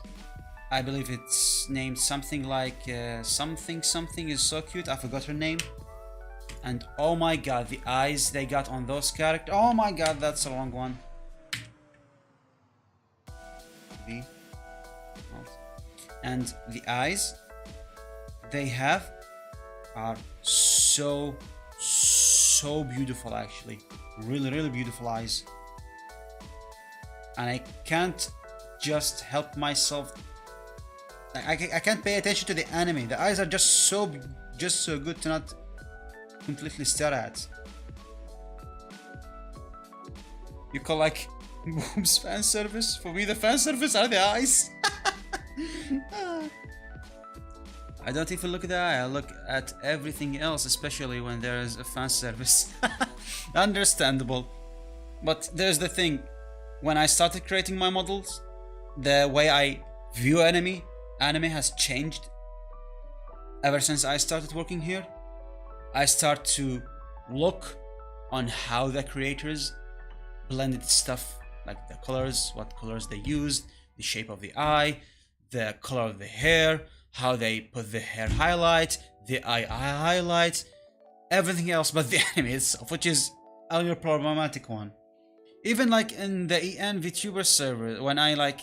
I believe it's named something like something is so cute. I forgot her name. And oh my god, the eyes they got on those characters. Oh my god, that's a long one. And the eyes they have are so beautiful, actually. Really beautiful eyes. And I can't just help myself. I can't pay attention to the anime. The eyes are just so good to not completely stare at. You call like boobs fan service? For me, the fan service are the eyes. I don't even look at the eye. I look at everything else, especially when there is a fan service. Understandable. But there's the thing. When I started creating my models, the way I view anime has changed ever since I started working here. I start to look on how the creators blended stuff, like the colors, what colors they used, the shape of the eye, the color of the hair, how they put the hair highlight, the eye highlight, everything else but the anime itself, which is a little problematic one. Even like in the ENVtuber server, when I like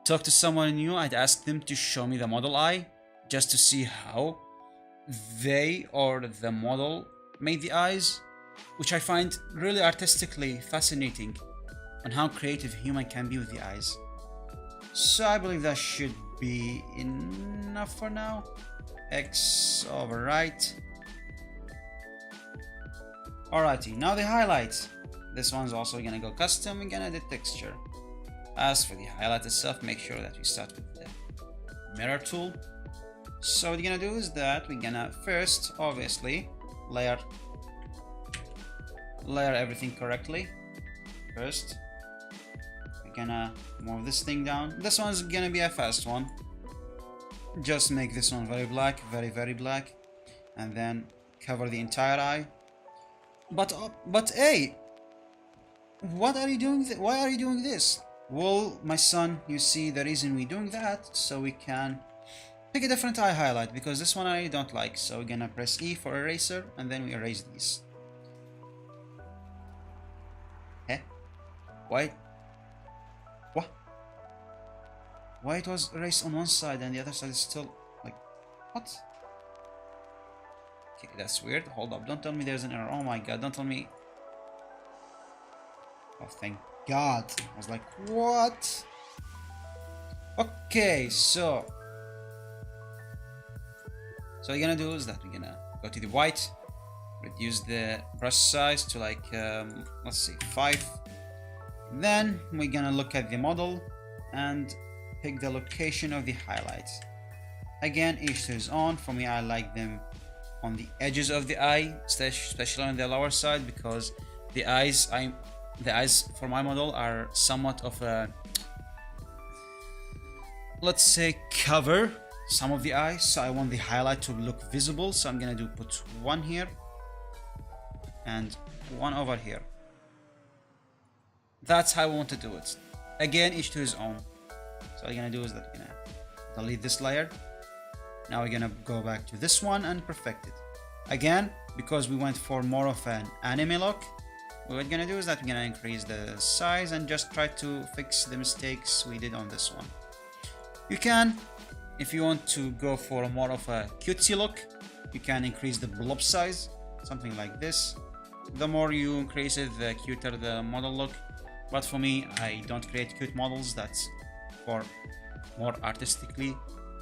talk to someone new, I'd ask them to show me the model eye just to see how they or the model made the eyes, which I find really artistically fascinating on how creative a human can be with the eyes. So I believe that should be enough for now. X over right. Alrighty, now the highlight. This one's also gonna go custom. We're gonna edit texture. As for the highlight itself, make sure that we start with the mirror tool. So what we're gonna do is that we're gonna first, obviously, layer everything correctly. First, we're gonna move this thing down. This one's gonna be a fast one. Just make this one very black, very black, and then cover the entire eye. But hey, what are you doing? Why are you doing this? Well, my son, you see the reason we're doing that, so we can pick a different eye highlight, because this one I don't like. So we're gonna press E for eraser, and then we erase these. Eh? Why? What? Why it was erased on one side and the other side is still like... What? Okay, that's weird. Hold up, don't tell me there's an error. Oh my god, don't tell me... Oh, thank god. I was like, what? Okay, so what we're gonna do is that we're gonna go to the white, reduce the brush size to like let's see, 5. Then we're gonna look at the model and pick the location of the highlights. Again, each to his own. For me, I like them on the edges of the eye, especially on the lower side, because the eyes for my model are somewhat of a, let's say, cover some of the eyes, so I want the highlight to look visible. So I'm gonna put one here and one over here. That's how I want to do it. Again, each to his own. So what I'm gonna do is that I'm gonna delete this layer. Now we're gonna go back to this one and perfect it. Again, because we went for more of an anime look, what we're gonna do is that we're gonna increase the size and just try to fix the mistakes we did on this one. You can, if you want to go for a more of a cutesy look, you can increase the blob size, something like this. The more you increase it, the cuter the model look. But for me, I don't create cute models. That's for more artistically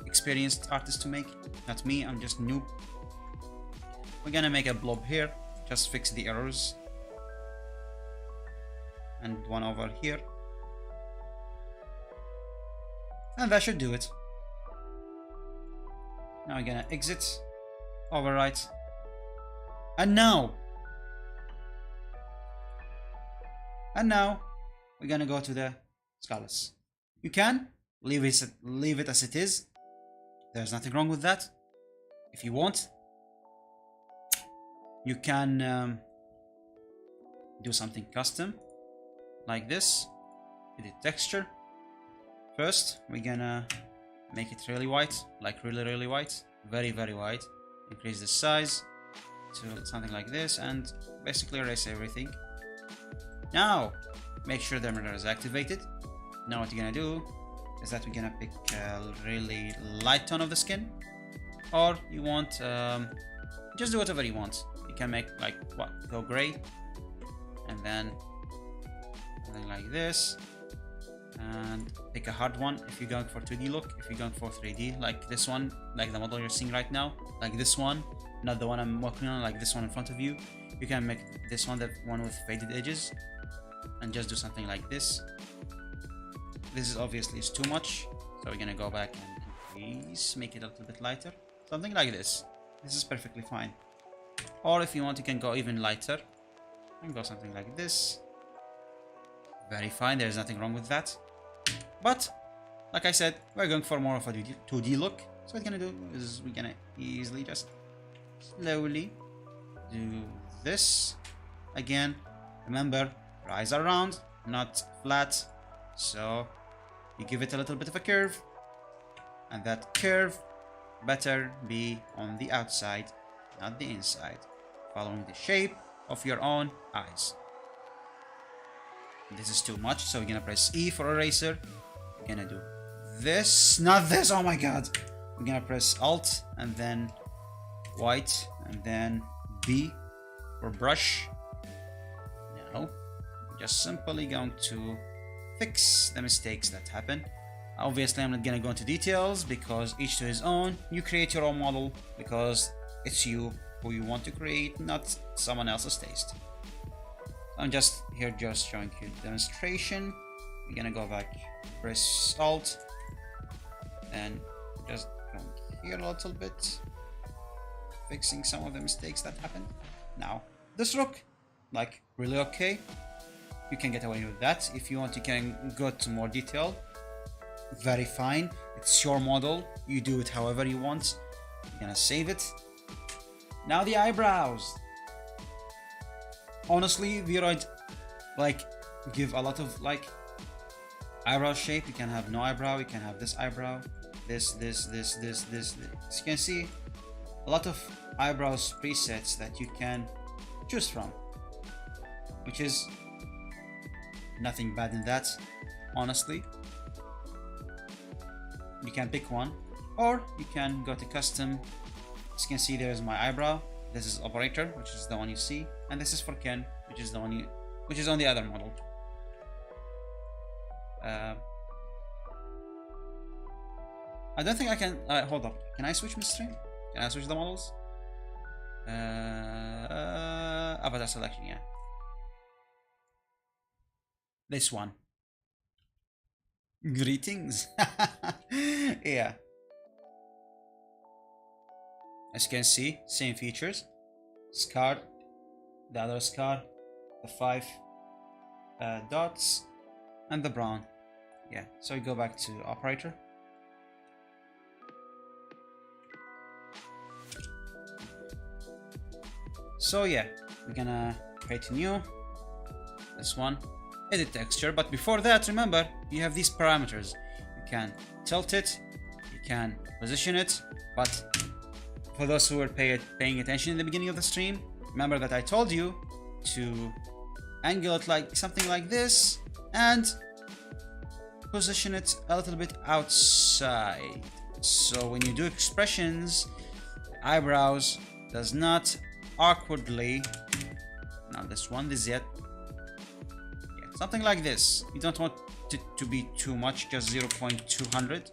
experienced artists to make. Not me, I'm just noob. We're gonna make a blob here, just fix the errors. And one over here. And that should do it. Now we're gonna exit, overwrite. And now we're gonna go to the Scalus. You can leave it as it is. There's nothing wrong with that. If you want, you can do something custom like this. Edit texture. First, we're gonna make it really white, like really white, very white. Increase the size to something like this and basically erase everything. Now, make sure the mirror is activated. Now what you're gonna do is that we're gonna pick a really light tone of the skin, or you want just do whatever you want. You can make like go gray, and then something like this, and pick a hard one if you're going for 2D look. If you're going for 3D, like this one, like the model you're seeing right now, like this one, not the one I'm working on, like this one in front of you. You can make this one the one with faded edges, and just do something like this. This is obviously too much, so we're gonna go back and increase, make it a little bit lighter, something like this. This is perfectly fine. Or if you want, you can go even lighter and go something like this. Very fine, there's nothing wrong with that. But like I said, we're going for more of a 2D look. So what we're gonna do is we're gonna easily just slowly do this. Again, remember, your eyes are round, not flat, so you give it a little bit of a curve, and that curve better be on the outside, not the inside, following the shape of your own eyes. This is too much, so we're gonna press E for eraser. We're gonna do this, not this, oh my god. We're gonna press Alt and then white and then B for brush. Now, we're just simply going to fix the mistakes that happen. Obviously, I'm not gonna go into details because each to his own. You create your own model because it's you who you want to create, not someone else's taste. I'm just here just showing you the demonstration. We're gonna go back, press Alt, and just come here a little bit, fixing some of the mistakes that happened. Now, this look, like, really okay. You can get away with that. If you want, you can go to more detail. Very fine. It's your model. You do it however you want. You're gonna save it. Now the eyebrows. Honestly, Vroid like give a lot of like eyebrow shape. You can have no eyebrow. You can have this eyebrow. This. As you can see, a lot of eyebrows presets that you can choose from, which is nothing bad in that, honestly. You can pick one, or you can go to custom. As you can see, there's my eyebrow. This is Oprator, which is the one you see, and this is for Ken, which is the one which is on the other model. I don't think I can. Hold up. Can I switch my stream? Can I switch the models? Avatar selection, yeah. This one. Greetings. Yeah. As you can see, same features. Scar, the other scar, the 5 dots, and the brown. Yeah, so we go back to operator. So yeah, we're gonna create a new, this one, edit texture, but before that, remember, you have these parameters. You can tilt it, you can position it, but for those who were paying attention in the beginning of the stream, remember that I told you to angle it like something like this and position it a little bit outside. So when you do expressions, eyebrows does not awkwardly, not this one, this yet, yeah, something like this. You don't want it to be too much, just 0.200.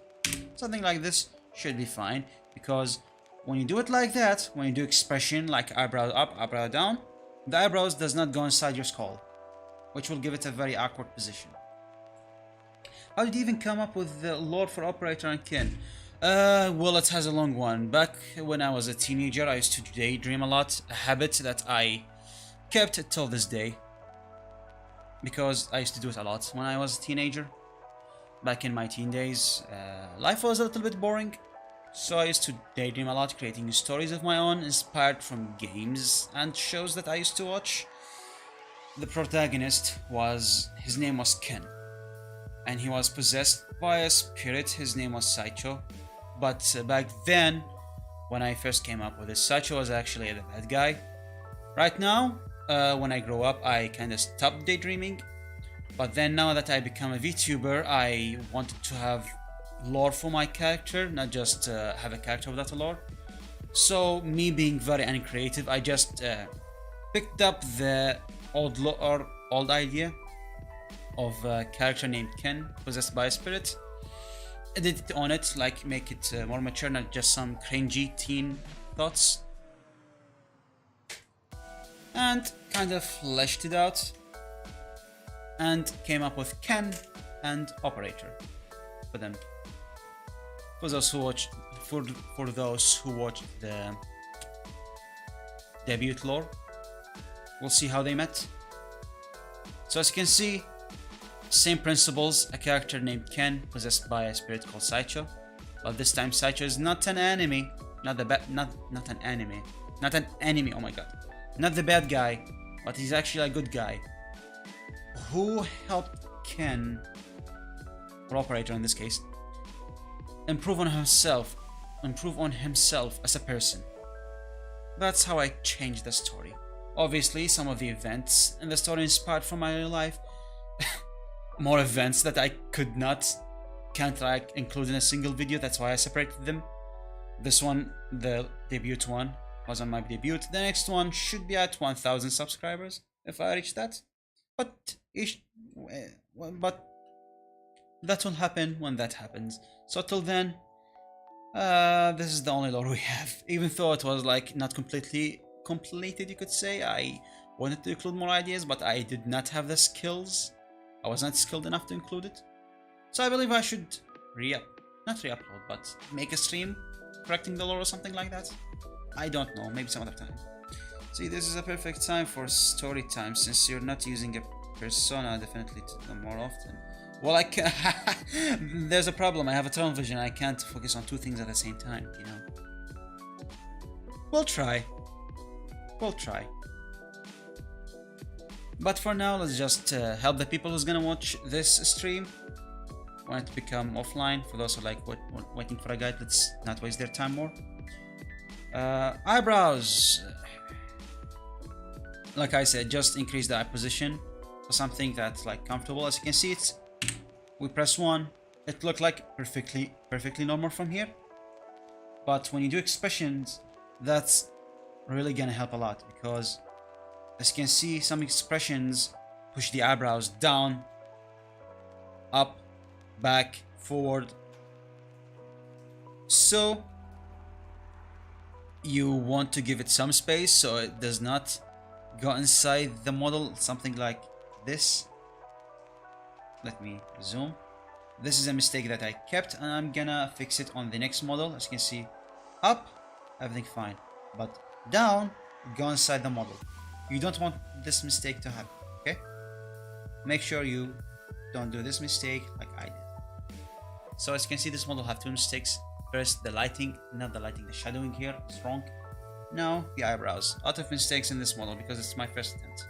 Something like this should be fine, because when you do it like that, when you do expression like eyebrow up, eyebrow down, the eyebrows does not go inside your skull, which will give it a very awkward position. How did you even come up with the lore for Oprator and Ken? Well, it has a long one. Back when I was a teenager, I used to daydream a lot, a habit that I kept till this day, because I used to do it a lot when I was a teenager. Back in my teen days, life was a little bit boring, so I used to daydream a lot, creating stories of my own, inspired from games and shows that I used to watch. The protagonist his name was Ken, and he was possessed by a spirit. His name was Saicho. But back then, when I first came up with this, Saicho was actually the bad guy. Right now, when I grow up, I kind of stopped daydreaming. But then now that I become a VTuber, I wanted to have lore for my character, not just have a character without a lore. So me being very uncreative, I just picked up the old idea of a character named Ken, possessed by a spirit, edit on it, like make it more mature, not just some cringy teen thoughts, and kind of fleshed it out, and came up with Ken and Operator for them. For those who watch, for those who watched the debut lore, we'll see how they met. So as you can see, same principles, a character named Ken possessed by a spirit called Saicho, but this time Saicho is not an enemy, not an enemy, oh my god, not the bad guy, but he's actually a good guy who helped Ken, or Operator in this case, improve on himself as a person. That's how I changed the story. Obviously, some of the events in the story inspired from my real life. More events that I can't like include in a single video, that's why I separated them. This one, the debut one, was on my debut. The next one should be at 1000 subscribers if I reach that. But that will happen when that happens. So till then, this is the only lore we have. Even though it was like not completely completed, you could say. I wanted to include more ideas, but I did not have the skills. I was not skilled enough to include it. So I believe I should not re-upload, but make a stream correcting the lore or something like that. I don't know, maybe some other time. See, this is a perfect time for story time, since you're not using a persona, definitely to them more often. Well, I can there's a problem, I have a tunnel vision, I can't focus on two things at the same time, you know. We'll try. But for now, let's just help the people who's gonna watch this stream. Want it to become offline. For those who like waiting for a guide, let's not waste their time more. Eyebrows. Like I said, just increase the eye position for something that's like comfortable. As you can see, we press 1. It looked like perfectly normal from here. But when you do expressions, that's really gonna help a lot, because as you can see, some expressions push the eyebrows down, up, back, forward. So you want to give it some space so it does not go inside the model, something like this. Let me zoom. This is a mistake that I kept, and I'm gonna fix it on the next model. As you can see, up, everything fine, but down, go inside the model. You don't want this mistake to happen, okay? Make sure you don't do this mistake like I did. So as you can see, this model have two mistakes. First, the lighting, not the lighting, the shadowing here is wrong. Now, the eyebrows. A lot of mistakes in this model because it's my first attempt.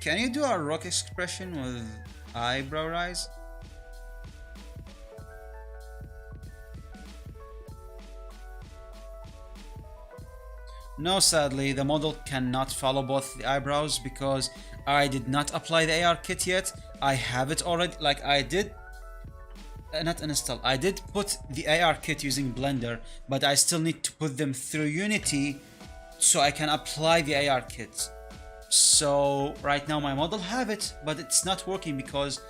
Can you do a rock expression with eyebrow rise? No, sadly, the model cannot follow both the eyebrows because I did not apply the AR kit yet. I have it already, like I did, not install. I did put the AR kit using Blender, but I still need to put them through Unity so I can apply the AR kit. So right now my model have it, but it's not working because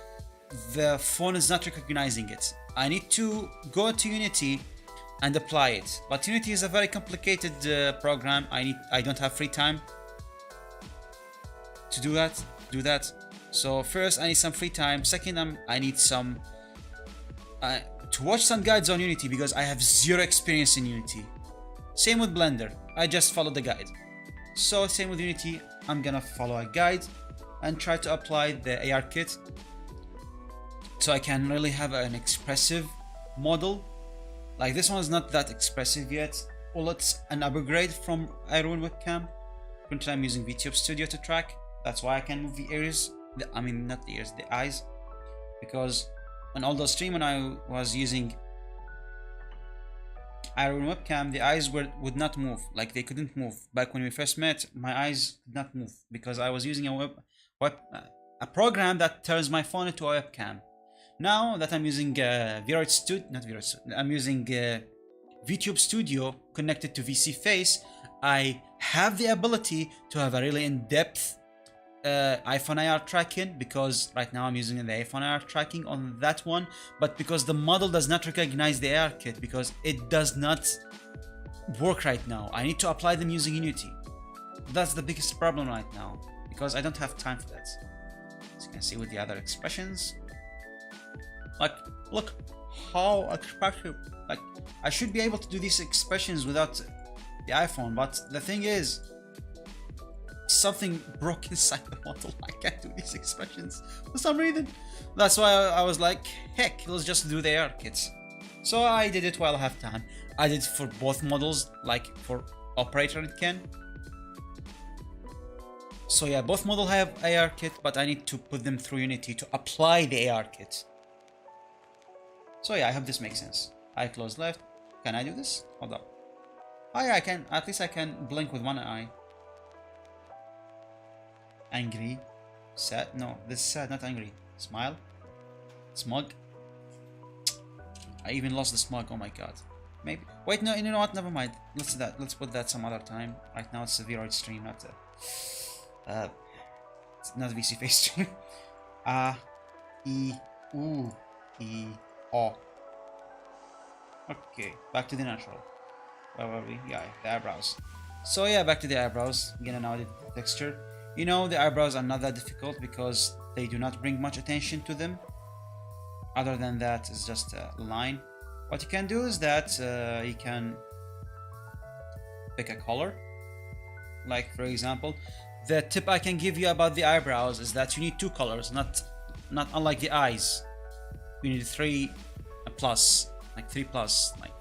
the phone is not recognizing it. I need to go to Unity and apply it, but Unity is a very complicated program. I don't have free time to do that. So first I need some free time. Second, I need some to watch some guides on Unity because I have zero experience in Unity. Same with Blender, I just follow the guide. So same with Unity, I'm gonna follow a guide and try to apply the AR kit so I can really have an expressive model. Like this one is not that expressive yet. Well, it's an upgrade from Iron webcam. Currently I'm using VTube Studio to track. That's why I can move the ears. Not the ears, the eyes. Because on all those stream when I was using Iron webcam, the eyes would not move. Like they couldn't move. Back when we first met, my eyes did not move because I was using a program that turns my phone into a webcam. Now that I'm using I'm using VTube Studio connected to VC Face, I have the ability to have a really in-depth iPhone IR tracking because right now I'm using the iPhone IR tracking on that one, but because the model does not recognize the AR kit because it does not work right now. I need to apply them using Unity. That's the biggest problem right now because I don't have time for that. As you can see with the other expressions. Like, look how expressive. Like, I should be able to do these expressions without the iPhone, but the thing is, something broke inside the model. I can't do these expressions for some reason. That's why I was like, heck, let's just do the AR kits. So I did it while I have time. I did it for both models, like for Oprator and Ken. So yeah, both models have AR kit, but I need to put them through Unity to apply the AR kit. So yeah, I hope this makes sense. Eye closed left. Can I do this? Hold up. Oh yeah, I can. At least I can blink with one eye. Angry. Sad. No, this is sad, not angry. Smile. Smug. I even lost the smug. Oh my god. Maybe. Wait, no, you know what? Never mind. Let's do that. Let's put that some other time. Right now it's a Vroid stream, not it's not a VC face stream. Oh. Okay, back to the natural. Where were we? Yeah, the eyebrows. So yeah, back to the eyebrows. Again, now the texture. You know, the eyebrows are not that difficult because they do not bring much attention to them. Other than that, it's just a line. What you can do is that you can pick a color. Like for example, the tip I can give you about the eyebrows is that you need two colors, not unlike the eyes. You need 3 plus, like 3 plus, like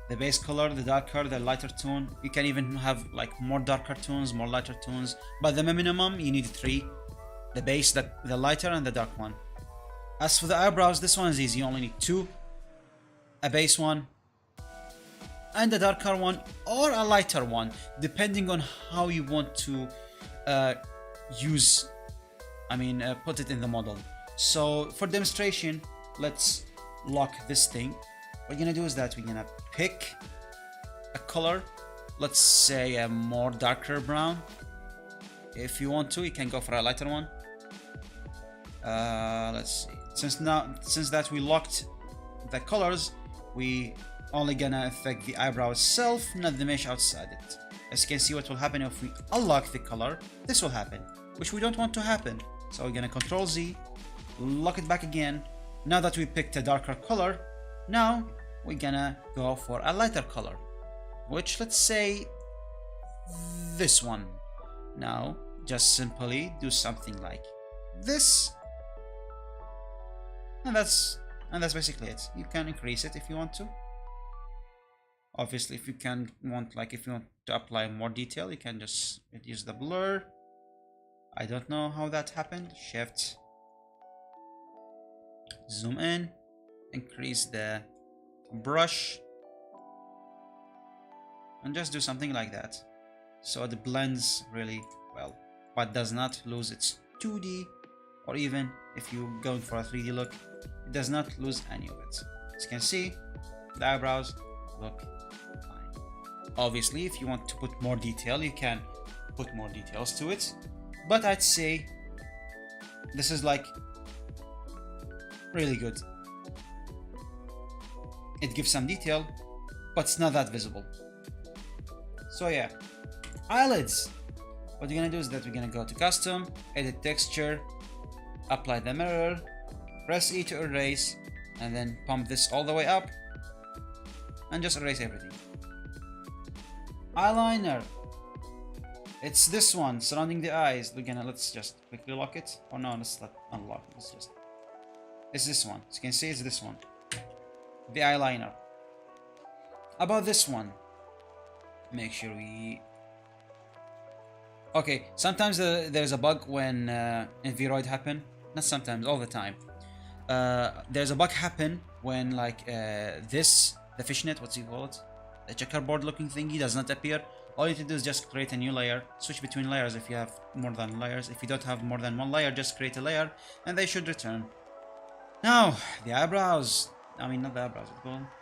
the base color, the darker, the lighter tone. You can even have like more darker tones, more lighter tones, but the minimum you need 3: the base, the lighter, and the dark one. As for the eyebrows, this one is easy. You only need 2: a base one and a darker one, or a lighter one, depending on how you want to put it in the model. So for demonstration, let's lock this thing. What we're gonna do is that we're gonna pick a color, let's say a more darker brown. If you want to, you can go for a lighter one. Let's see. Since that we locked the colors, we only gonna affect the eyebrow itself, not the mesh outside it. As you can see, what will happen if we unlock the color, this will happen, which we don't want to happen. So we're gonna Control Z, lock it back again. Now that we picked a darker color, now we're gonna go for a lighter color, which let's say this one. Now just simply do something like this, and that's basically it. You can increase it if you want to. Obviously, if you want to apply more detail, you can just reduce the blur. I don't know how that happened. Shift, zoom in, increase the brush, and just do something like that, so it blends really well, but does not lose its 2D, or even if you're going for a 3D look, it does not lose any of it. As you can see, the eyebrows look fine. Obviously, if you want to put more detail, you can put more details to it, but I'd say this is like really good. It gives some detail, but it's not that visible. So yeah, eyelids. What we're gonna do is that we're gonna go to custom, edit texture, apply the mirror, press E to erase, and then pump this all the way up, and just erase everything. Eyeliner. It's this one surrounding the eyes. Let's just quickly lock it. Oh no, let's not unlock it. It's this one. As you can see, it's this one. The eyeliner. About this one, make sure we... Okay, sometimes there's a bug when in Vroid happen. Not sometimes, all the time. There's a bug happen when like the fishnet, what's you call it? The checkerboard looking thingy does not appear. All you need to do is just create a new layer, switch between layers if you have more than layers. If you don't have more than one layer, just create a layer and they should return. Now, the eyebrows. I mean, not the eyebrows,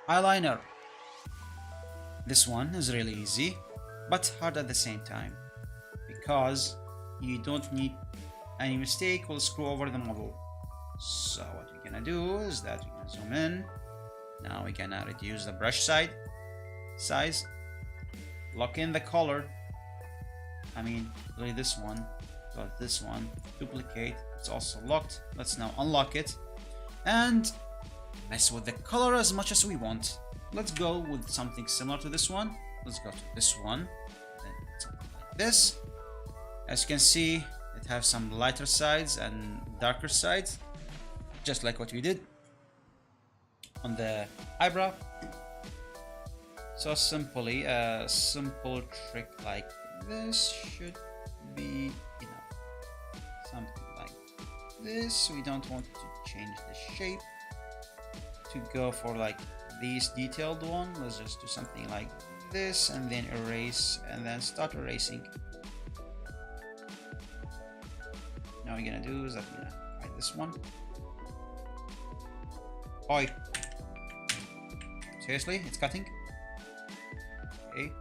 eyeliner. This one is really easy, but hard at the same time, because you don't need any mistake will screw over the model. So what we're gonna do is that we're gonna zoom in. Now we're gonna reduce the brush size, lock in the color. I mean, really this one, got this one, duplicate. It's also locked. Let's now unlock it and mess with the color as much as we want. Let's go with something similar to this one. Let's go to this one, then something like this. As you can see, it has some lighter sides and darker sides, just like what we did on the eyebrow. So simply, a simple trick like this should be enough. Something like this. We don't want to change the shape. To go for like these detailed one, let's just do something like this, and then erase, and then start erasing. Now we're gonna do is that we're gonna hide this one. Oi! Seriously, it's cutting. Okay.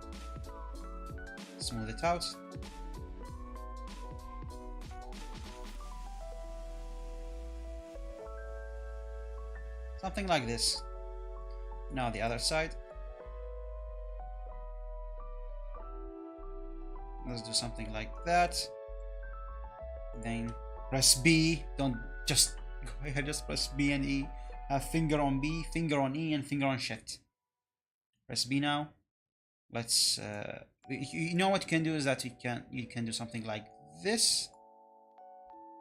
Smooth it out. Something like this. Now the other side. Let's do something like that. Then press B. Don't just go ahead, just press B and E. Have finger on B, finger on E, and finger on Shift. Press B now. Let's you know what you can do is that you can do something like this.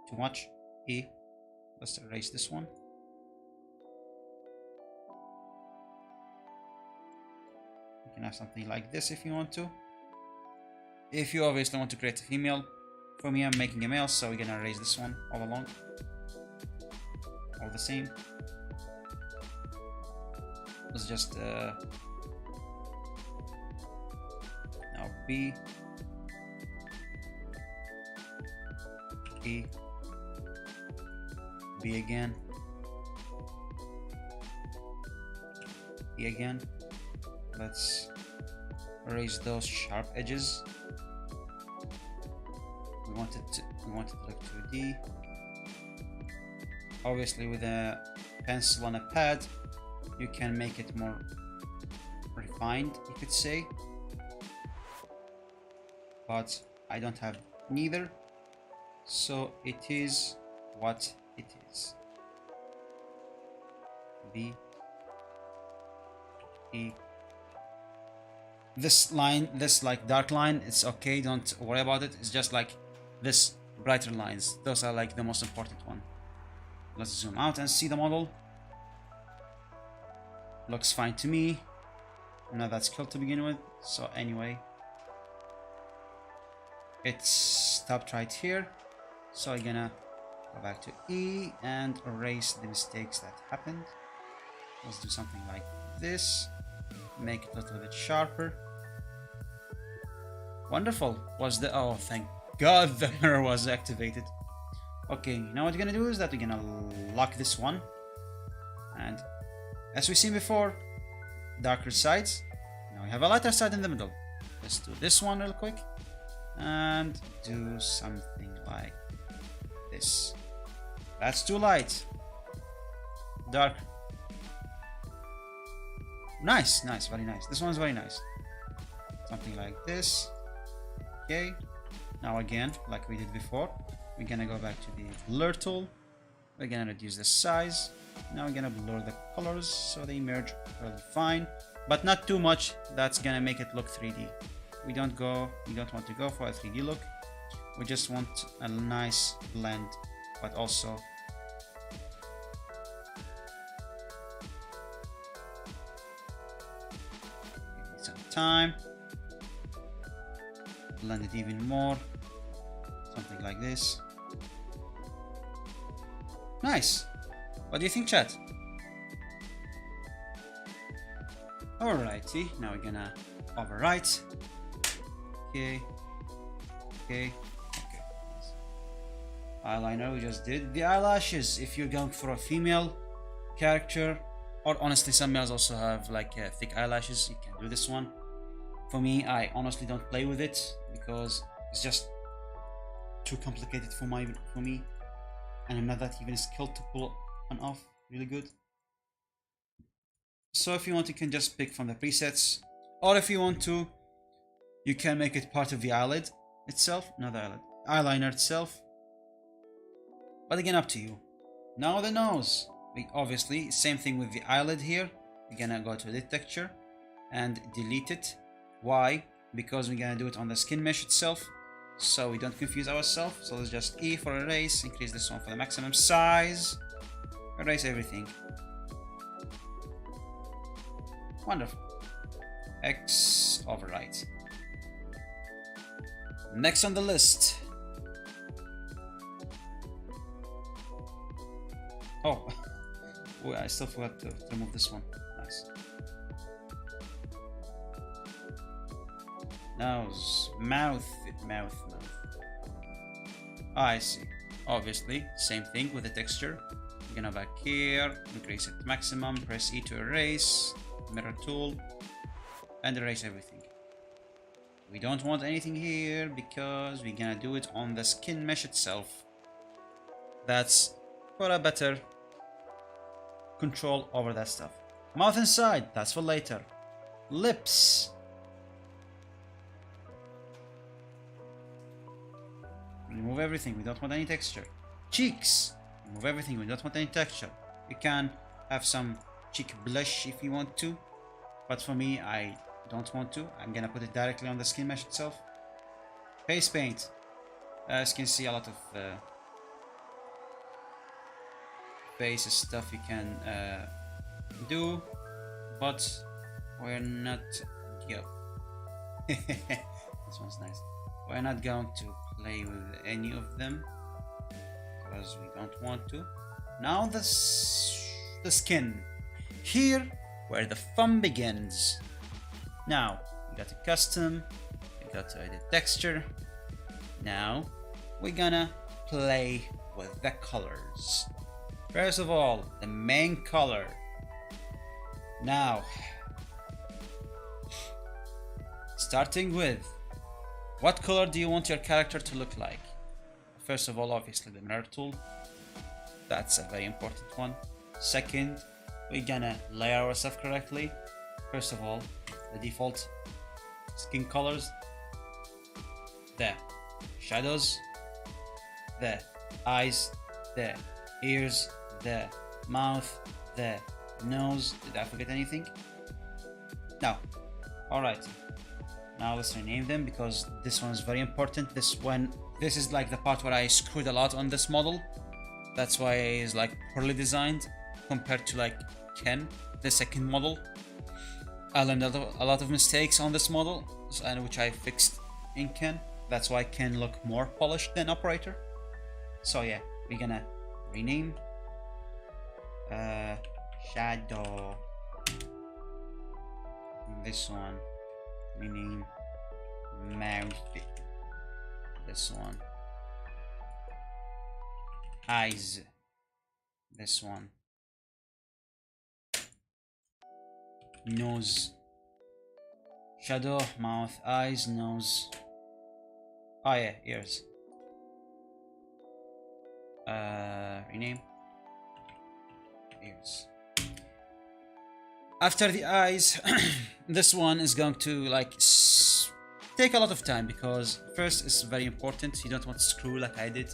Too much. E. Let's erase this one. You can have something like this if you want to. If you obviously want to create a female. For me, I'm making a male, so we're gonna erase this one all along. All the same. Let's just now B, E, B again, E again. Let's erase those sharp edges. We want it to look 2D. Obviously, with a pencil on a pad, you can make it more defined, you could say. But I don't have neither. So it is what it is. B E. This line, this like dark line, it's okay, don't worry about it. It's just like this brighter lines. Those are like the most important one. Let's zoom out and see the model. Looks fine to me. Now that's cool to begin with. So anyway, it's stopped right here. So I'm gonna go back to E and erase the mistakes that happened. Let's do something like this. Make it a little bit sharper. Wonderful. Was the, oh thank God the mirror was activated. Okay, now what we're gonna do is that we're gonna lock this one. And as we've seen before, darker sides. Now we have a lighter side in the middle. Let's do this one real quick. And do something like this. That's too light. Dark. Nice, nice, very nice. This one's very nice. Something like this. Okay. Now again, like we did before, we're gonna go back to the blur tool. We're gonna reduce the size. Now we're gonna blur the colors so they merge really fine, but not too much. That's gonna make it look 3D. We don't want to go for a 3D look. We just want a nice blend, but also some time. Blend it even more. Something like this. Nice. What do you think, chat? Alrighty, now we're gonna overwrite. Okay. Eyeliner we just did. The eyelashes, if you're going for a female character, or honestly some males also have like thick eyelashes, you can do this one. For me, I honestly don't play with it because it's just too complicated for me, and I'm not that even skilled to pull one off really good. So if you want, you can just pick from the presets, or if you want to, you can make it part of the eyelid itself, not the eyelid, eyeliner itself. But again, up to you. Now the nose. Obviously, same thing with the eyelid here. We're gonna go to the texture and delete it. Why? Because we're gonna do it on the skin mesh itself, so we don't confuse ourselves. So let's just E for erase, increase this one for the maximum size, erase everything. Wonderful. X overwrite. Next on the list. Oh, oh I still forgot to remove this one. Nice. Nose, mouth. I see. Obviously, same thing with the texture. We're gonna back here, increase it to maximum, press E to erase, mirror tool, and erase everything. We don't want anything here because we're gonna do it on the skin mesh itself. That's for a better control over that stuff. Mouth inside, that's for later. Lips. Remove everything, we don't want any texture. Cheeks. Remove everything, we don't want any texture. You can have some cheek blush if you want to, but for me, I don't want to. I'm gonna put it directly on the skin mesh itself. Face paint. As you can see, a lot of face stuff you can do, but we're not. Yo, this one's nice. We're not going to play with any of them because we don't want to. Now the skin. Here where the fun begins. Now we got a custom, we got to edit texture. Now we're gonna play with the colors. First of all, the main color. Now, starting with, what color do you want your character to look like? First of all, obviously the mirror tool. That's a very important one. Second, we're gonna layer our stuff correctly. First of all, the default skin colors, the shadows, the eyes, the ears, the mouth, the nose. Did I forget anything? No. Alright. Now let's rename them because this one is very important. This is like the part where I screwed a lot on this model. That's why it's like poorly designed compared to like Ken, the second model. I learned a lot of mistakes on this model, and which I fixed in Ken. That's why Ken look more polished than Operator. So yeah, we're gonna rename shadow. This one rename mouth. This one eyes. This one nose. Shadow, mouth, eyes, nose. Oh yeah, ears. Rename ears. After the eyes, this one is going to like take a lot of time because first it's very important. You don't want to screw like I did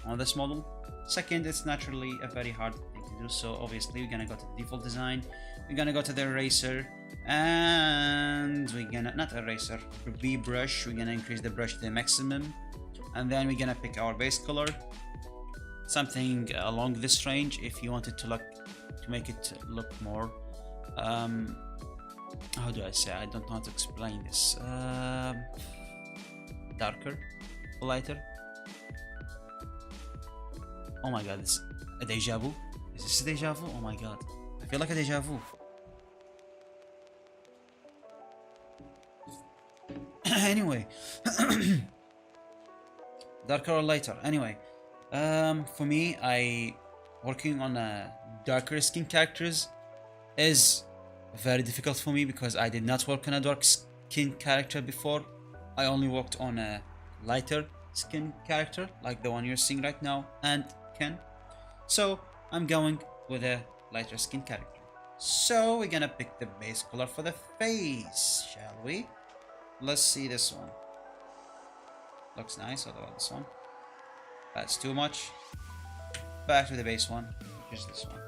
on this model. Second, it's naturally a very hard thing to do. So obviously we're gonna go to the default design. We're gonna go to the eraser and we're gonna not eraser, V brush. We're gonna increase the brush to the maximum, and then we're gonna pick our base color, something along this range. If you want it to make it look more how do I say, I don't know how to explain this, darker, lighter. Oh my god, it's a deja vu. Is this a deja vu? Oh my god, I feel like a deja vu. Anyway, darker or lighter. Anyway, for me, working on a darker skin characters is very difficult for me because I did not work on a dark skin character before. I only worked on a lighter skin character like the one you're seeing right now and Ken. So I'm going with a lighter skin character. So we're gonna pick the base color for the face, shall we? Let's see this one. Looks nice. What about this one? That's too much. Back to the base one, which is this one.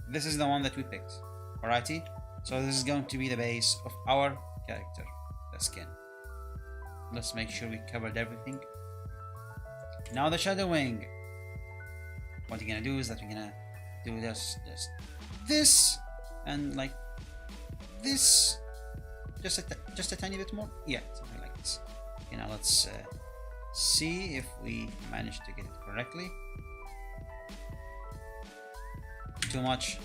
This is the one that we picked. Alrighty? So this is going to be the base of our character, the skin. Let's make sure we covered everything. Now the shadowing. What you're gonna do is that we're gonna do this, and like this, just a tiny bit more. Yeah, something like this. Okay, now let's see if we manage to get it correctly. Too much.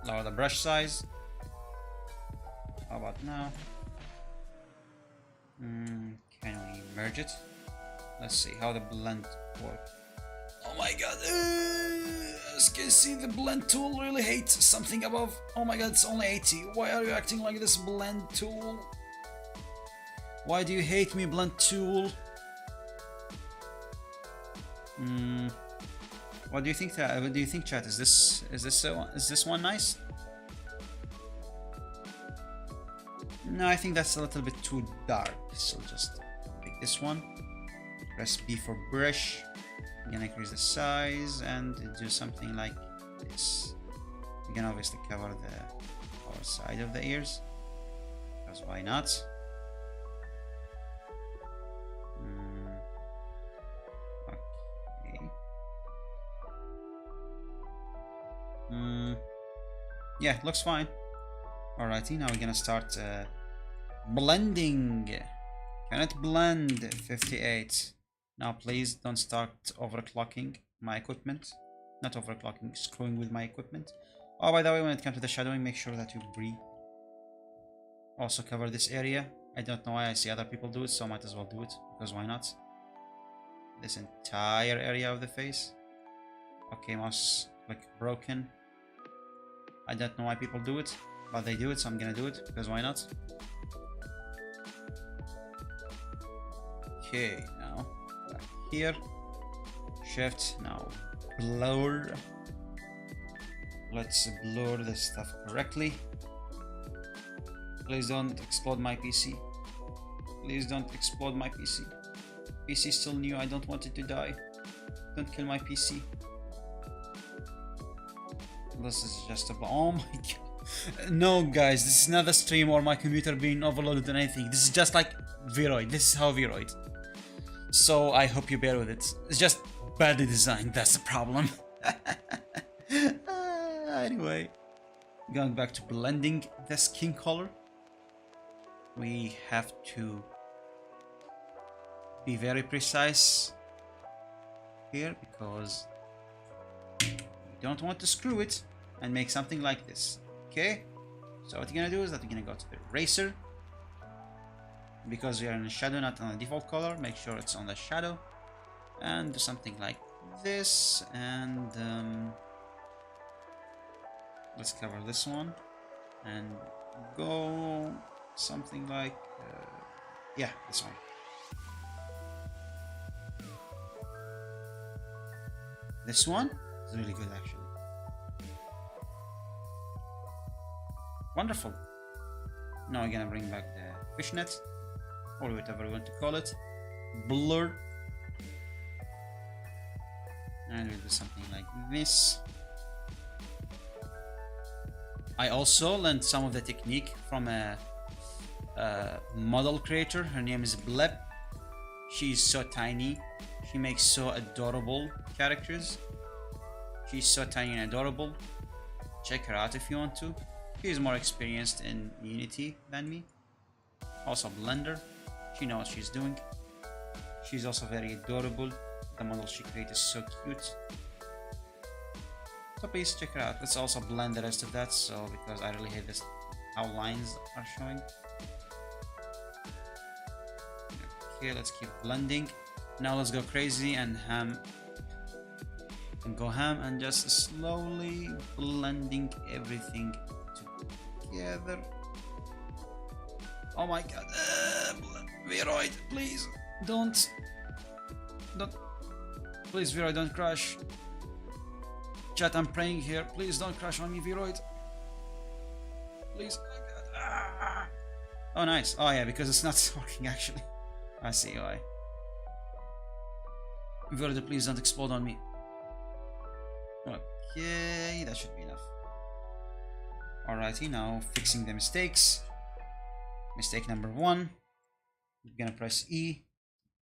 Lower the brush size. How about now? Can we merge it? Let's see how the blend works. Oh my god! As you can see, the blend tool really hates something above. Oh my god, it's only 80. Why are you acting like this, blend tool? Why do you hate me, blend tool? What do you think? What do you think, chat? Is this one nice? No, I think that's a little bit too dark. So just pick this one. Press B for brush. I'm gonna increase the size and do something like this. You can obviously cover the lower side of the ears, because why not? Yeah, looks fine. Alrighty, now we're gonna start blending. Can it blend? 58. Now please don't start overclocking my equipment. Not overclocking, screwing with my equipment. Oh, by the way, when it comes to the shadowing, make sure that you also cover this area. I don't know why I see other people do it, so I might as well do it, because why not? This entire area of the face. Okay, mouse click broken. I don't know why people do it, but they do it, so I'm gonna do it, because why not? Okay, now back here. Shift, now blur. Let's blur this stuff correctly. Please don't explode my PC. Please don't explode my PC. PC is still new, I don't want it to die. Don't kill my PC. This is just a... oh my god. No guys, this is not a stream or my computer being overloaded or anything. This is just like Vroid. This is how Vroid. So I hope you bear with it. It's just badly designed, that's the problem. Anyway, going back to blending the skin color, we have to be very precise here because we don't want to screw it and make something like this. Okay, so what you're gonna do is that you're gonna go to the eraser, because we are in a shadow, not on the default color. Make sure it's on the shadow, and do something like this, and let's cover this one and go something like yeah, this one. This one is really good actually. Wonderful. Now we're gonna bring back the fishnet, or whatever we want to call it, blur, and we'll do something like this. I also learned some of the technique from a model creator. Her name is Bleb. She's so tiny. She makes so adorable characters. She's so tiny and adorable. Check her out if you want to. She's more experienced in Unity than me. Also Blender. She knows what she's doing. She's also very adorable. The model she created is so cute. So please check her out. Let's also blend the rest of that, so because I really hate this how lines are showing. Okay, let's keep blending. Now let's go crazy and go ham and just slowly blending everything together. Oh my god, Vroid, please don't, please Vroid, don't crash. Chat, I'm praying here. Please don't crash on me, Vroid. Please. Oh, God. Ah. Oh, nice. Oh, yeah, because it's not working actually. I see why. Vroid, please don't explode on me. Okay, that should be enough. Alrighty, now fixing the mistakes. Mistake number 1. We're gonna press E,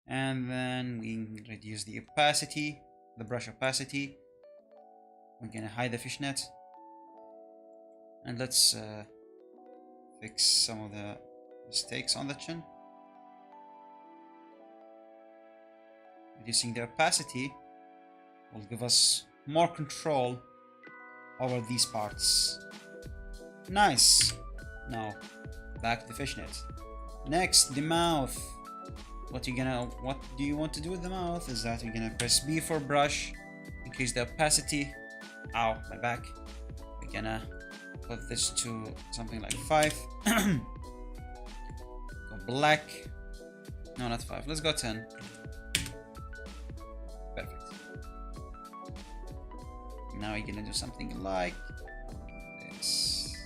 and then we reduce the opacity, the brush opacity. We're gonna hide the fishnet, and let's fix some of the mistakes on the chin. Reducing the opacity will give us more control over these parts. Nice. Now back to the fishnet. Next, the mouth. What do you want to do with the mouth is that you're gonna press B for brush, increase the opacity. Ow, my back. We're gonna put this to something like 5. Go black. No, not 5. Let's go 10. Perfect. Now we're gonna do something like this.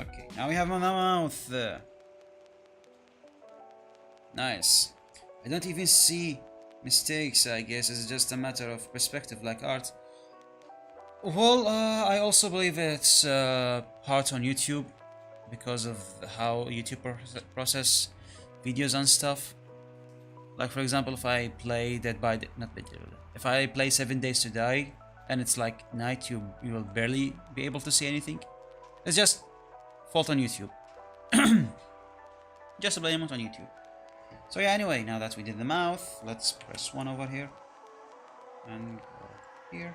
Okay, now we have on the mouth. Nice. I don't even see mistakes, I guess. It's just a matter of perspective, like art. Well, I also believe it's hard on YouTube because of how YouTube process videos and stuff. Like, for example, if I play if I play 7 Days to Die and it's like night, you will barely be able to see anything. It's just fault on YouTube. Just blame it on YouTube. So yeah, anyway, now that we did the mouth, let's press 1 over here and go here.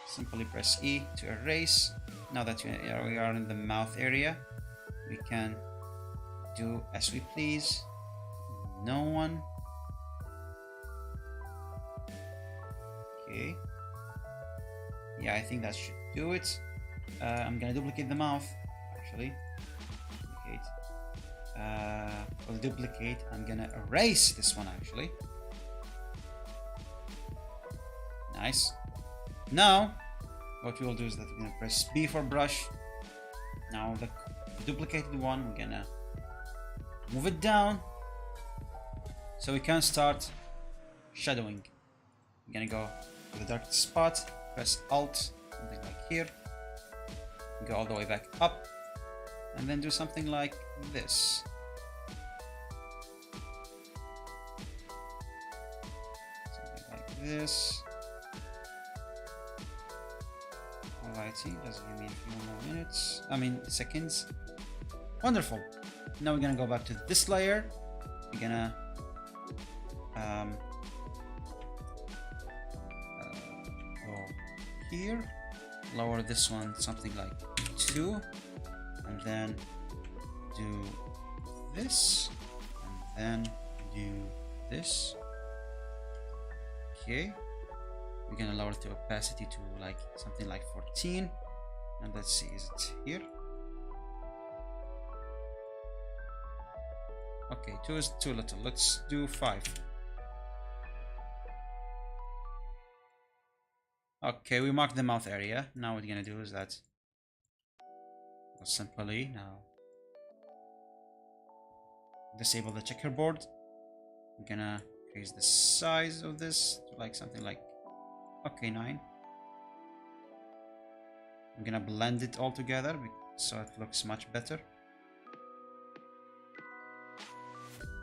Simply press E to erase. Now that we are in the mouth area, we can do as we please. No one. Okay. Yeah, I think that should do it. I'm gonna duplicate the mouth, actually. Duplicate. We'll duplicate. I'm gonna erase this one actually. Nice. Now, what we'll do is that we're gonna press B for brush. Now the duplicated one, we're gonna move it down so we can start shadowing. We're gonna go to the darkest spot, press Alt, something like here, go all the way back up, and then do something like this. Something like this. Alrighty, just give me a few more minutes. Seconds. Wonderful. Now we're gonna go back to this layer. We're gonna go here, lower this one something like 2, and then do this, and then do this. Okay. We're gonna lower the opacity to like something like 14, and let's see, is it here? Okay, 2 is too little. Let's do 5. Okay, we marked the mouth area. Now what we're gonna do is that we'll simply now disable the checkerboard. We're gonna increase the size of this to like something like 9. I'm gonna blend it all together so it looks much better.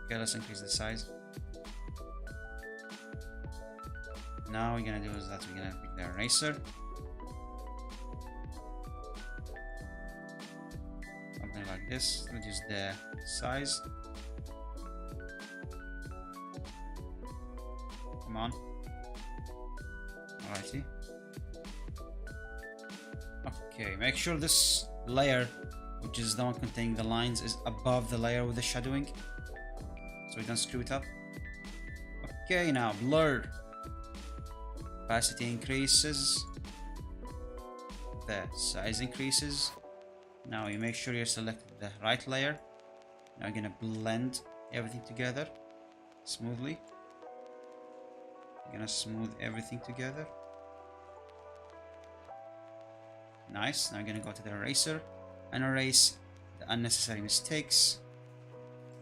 Okay, let's increase the size. Now we're gonna do is that we're gonna pick the eraser. Something like this. Reduce the size. Come on. Alrighty. Okay, make sure this layer, which is the one containing the lines, is above the layer with the shadowing, so we don't screw it up. Okay, now blur. Opacity increases. The size increases. Now you make sure you select the right layer. Now you're gonna blend everything together smoothly. You're gonna smooth everything together. Nice. Now I'm gonna go to the eraser and erase the unnecessary mistakes.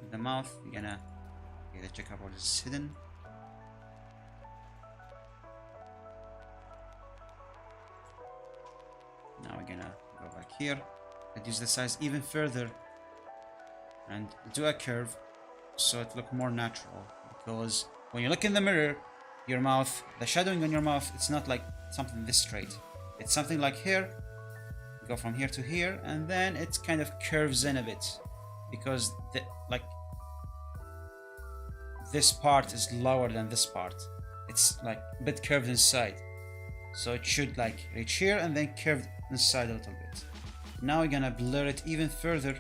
In the mouth, we're gonna the checkerboard is hidden. Now we're gonna go back here, reduce the size even further, and do a curve so it looks more natural. Because when you look in the mirror, your mouth, the shadowing on your mouth, it's not like something this straight. It's something like here. Go from here to here, and then it kind of curves in a bit because this part is lower than this part. It's like a bit curved inside, so it should like reach here and then curve inside a little bit. Now we're gonna blur it even further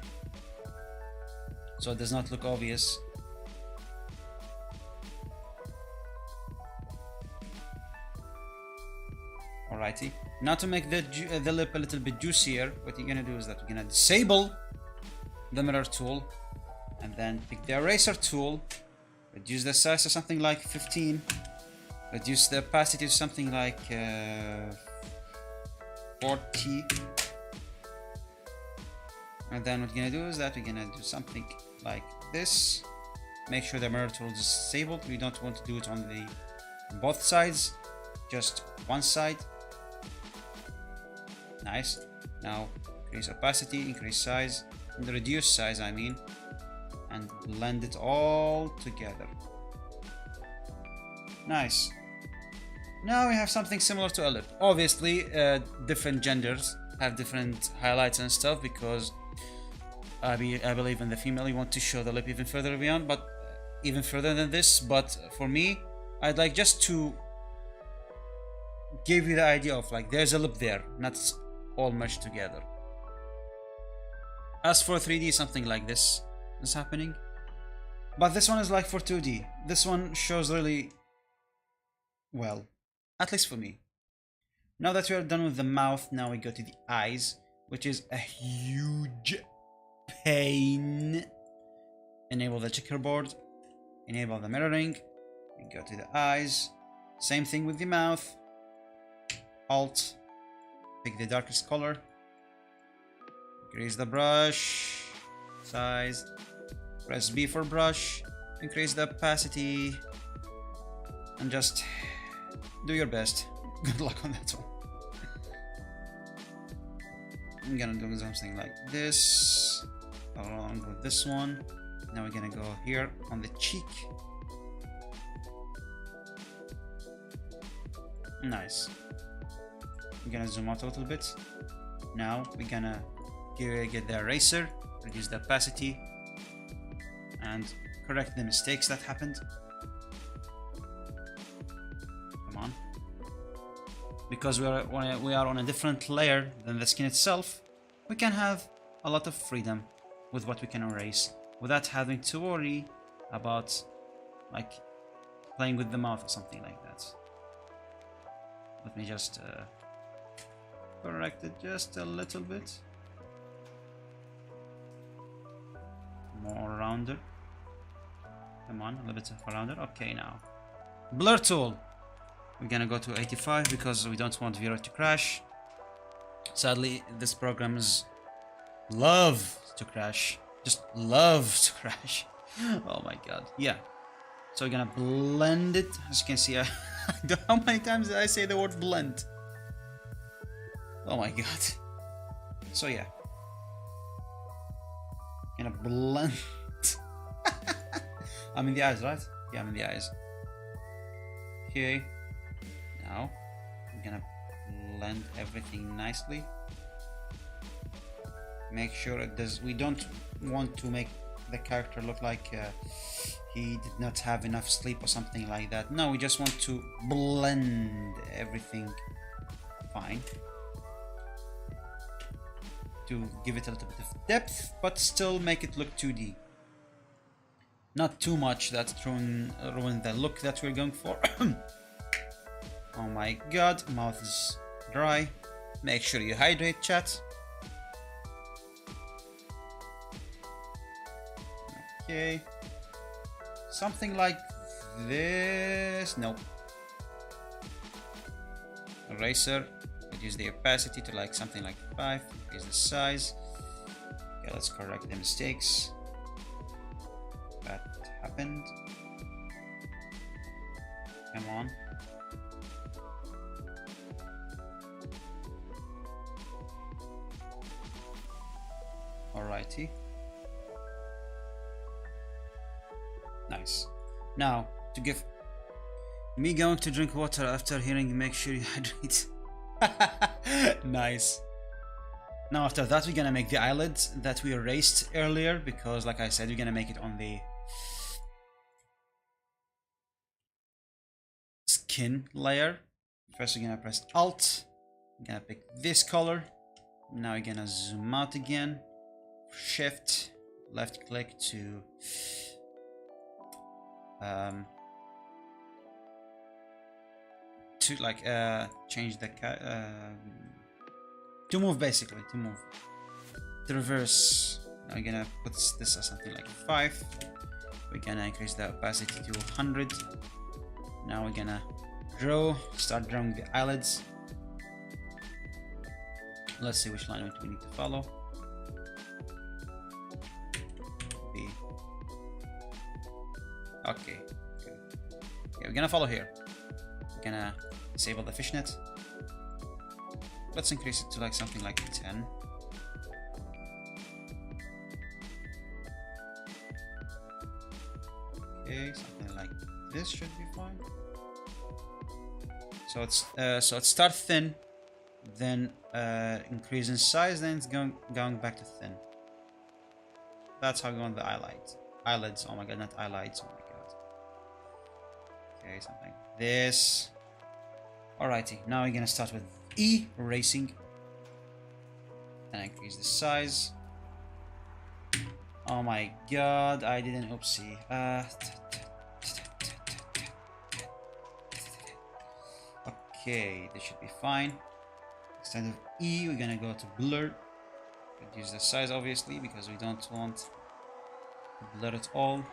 so it does not look obvious. Alrighty. Now to make the lip a little bit juicier, what you're gonna do is that we're gonna disable the mirror tool and then pick the eraser tool, reduce the size to something like 15, reduce the opacity to something like 40, and then what you're gonna do is that we're gonna do something like this. Make sure the mirror tool is disabled. We don't want to do it on both sides, just one side. Nice. Now increase opacity, increase size, and reduce size and blend it all together. Nice. Now we have something similar to a lip. Obviously different genders have different highlights and stuff, because I believe in the female you want to show the lip even further beyond, but even further than this. But for me, I'd like just to give you the idea of like there's a lip there, not all meshed together. As for 3D, something like this is happening, but this one is like for 2D. This one shows really well, at least for me. Now that we are done with the mouth, now we go to the eyes, which is a huge pain enable the checkerboard, enable the mirroring, we go to the eyes, same thing with the mouth, Alt, pick the darkest color, increase the brush size, press B for brush, increase the opacity, and just do your best. Good luck on that one. I'm gonna do something like this along with this one. Now we're gonna go here on the cheek. Nice. I'm gonna zoom out a little bit. Now we're gonna get the eraser, reduce the opacity, and correct the mistakes that happened. Come on. Because we are on a different layer than the skin itself, we can have a lot of freedom with what we can erase without having to worry about like playing with the mouth or something like that. Let me just correct it just a little bit. More rounder. Come on, a little bit of rounder. Okay, now blur tool. We're gonna go to 85 because we don't want Vroid to crash. Sadly, this program is love to crash. Just love to crash. Oh my god. Yeah. So we're gonna blend it. As you can see, I don't know how many times did I say the word blend. Oh my god. So yeah. Gonna blend. I'm in the eyes, right? Yeah, I'm in the eyes. Okay. Now I'm gonna blend everything nicely. Make sure it does. We don't want to make the character look like he did not have enough sleep or something like that. No, we just want to blend everything fine to give it a little bit of depth, but still make it look 2D. Not too much that ruin the look that we're going for. Oh my god, mouth is dry. Make sure you hydrate, chat. Okay. Something like this. Nope. Eraser. Reduce the opacity to like something like 5. Increase the size. Okay, let's correct the mistakes that happened. Come on. Alrighty. Nice. Now, to give me going to drink water after hearing make sure you hydrate. Nice. Now after that we're gonna make the eyelids that we erased earlier, because like I said, we're gonna make it on the skin layer. First we're gonna press Alt. We're gonna pick this color. Now we're gonna zoom out again. Shift, left click to change the to move, basically to move, to reverse. Now we're gonna put this as something like 5. We're gonna increase the opacity to 100. Now we're gonna start drawing the eyelids. Let's see which line we need to follow. B. Okay, good. Okay, we're gonna follow here. We're gonna disable the fishnet. Let's increase it to like something like 10. Okay, something like this should be fine. So it's start thin, then increase in size, then it's going back to thin. That's how we want the eyelids. Oh my god, not eyelids. Oh my god. Okay, something like this. Alrighty, now we're gonna start with erasing and increase the size. Oh my god, I didn't. Oopsie. Okay, this should be fine. Instead of E, we're gonna go to blur. Reduce the size, obviously, because we don't want blur it all.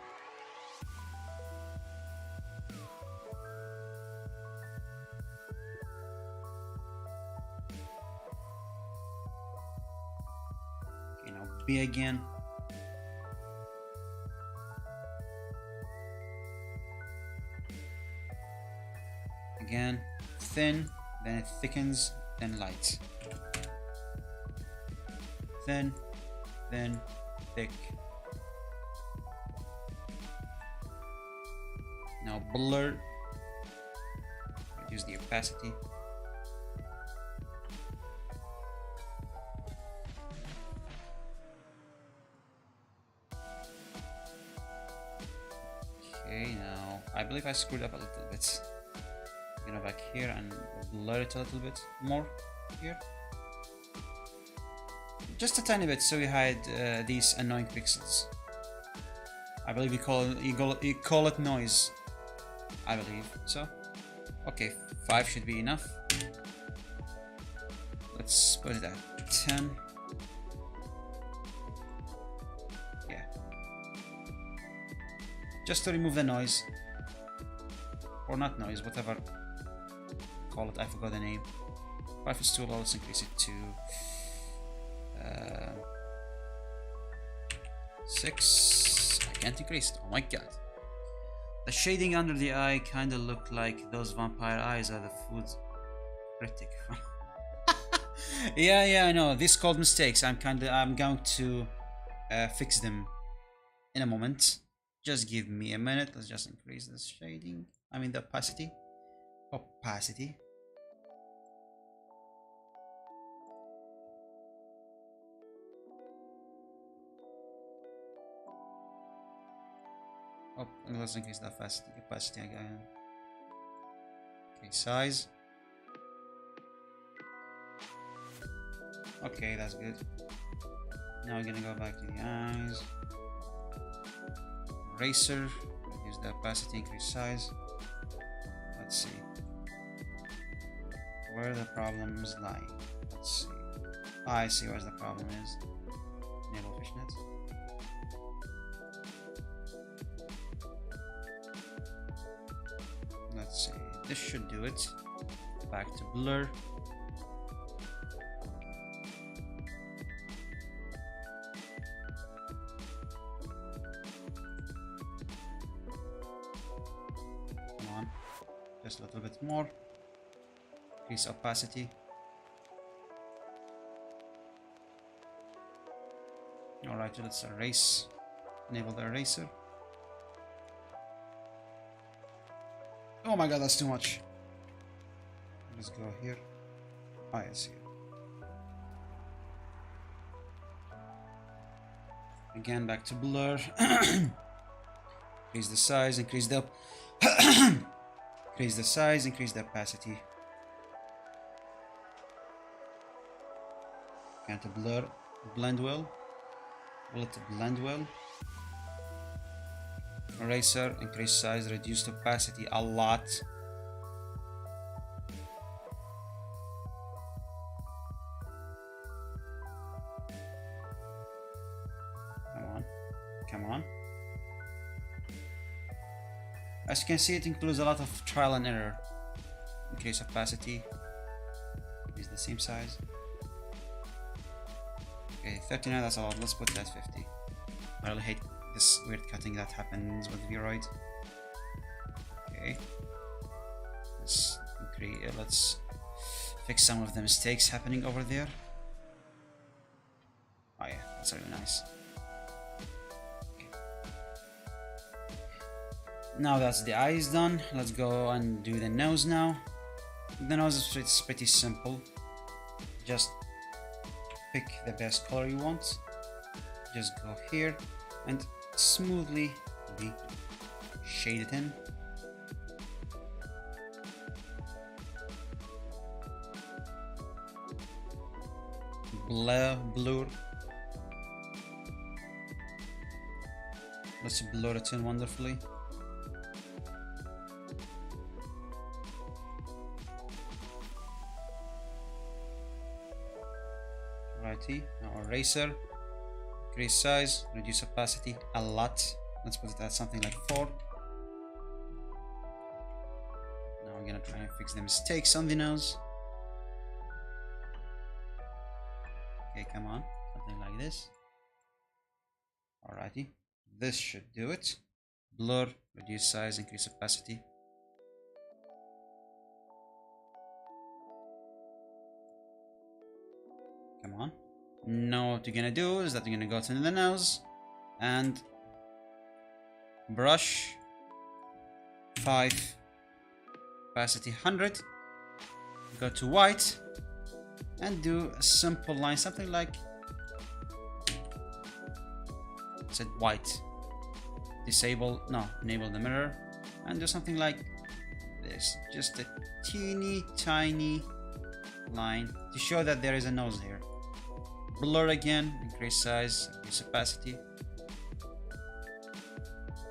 Okay, now B again. Again, thin, then it thickens, then light. Thin, thin, thick. Now blur. Reduce the opacity. Okay, now I believe I screwed up a little bit. Go back here and blur it a little bit more here. Just a tiny bit so you hide these annoying pixels. I believe you call it noise. I believe so. Okay, 5 should be enough. Let's put it at 10. Yeah. Just to remove the noise. Or not noise, whatever. Call it, I forgot the name. 5 is too low, let's increase it to 6. I can't increase it, oh my god. The shading under the eye kinda look like those vampire eyes are the food critic. Yeah, I know, these called mistakes. I'm going to fix them in a moment. Just give me a minute, let's just increase the shading. I mean the opacity. Opacity. Oh, and let's increase the opacity again. Okay, size. Okay, that's good. Now we're gonna go back to the eyes. Eraser. Use the opacity, increase size. Let's see where the problems lie. Let's see. Oh, I see where the problem is. Enable fishnet. Let's see. This should do it. Back to blur. Come on. Just a little bit more. Increase opacity. Alright, let's erase. Enable the eraser. Oh my god, that's too much. Let's go here. I see. Again, back to blur. Increase the size, increase the increase the size, increase the opacity. Again to blur, blend well. Will it blend well? Eraser, increase size, reduce opacity a lot. Come on. As you can see, it includes a lot of trial and error. Increase opacity. Is the same size. Okay, 39, that's a lot. Let's put that 50. I really hate this weird cutting that happens with Vroid. Okay. Let's fix some of the mistakes happening over there. Oh yeah, that's really nice. Now that's the eyes done, let's go and do the nose now. The nose is pretty simple. Just pick the best color you want. Just go here and smoothly shade it in. Blur. Let's blur it in wonderfully. Righty, now eraser, increase size, reduce opacity a lot. Let's put it at something like 4. Now we're gonna try and fix the mistakes on the nose. Okay, come on, something like this. Alrighty, this should do it. Blur, reduce size, increase opacity. Come on. Now what you're gonna do is that you're gonna go to the nose and brush 5, opacity 100. Go to white and do a simple line, something like, said white. Enable the mirror and do something like this. Just a teeny tiny line to show that there is a nose here. Blur again, increase size, increase opacity.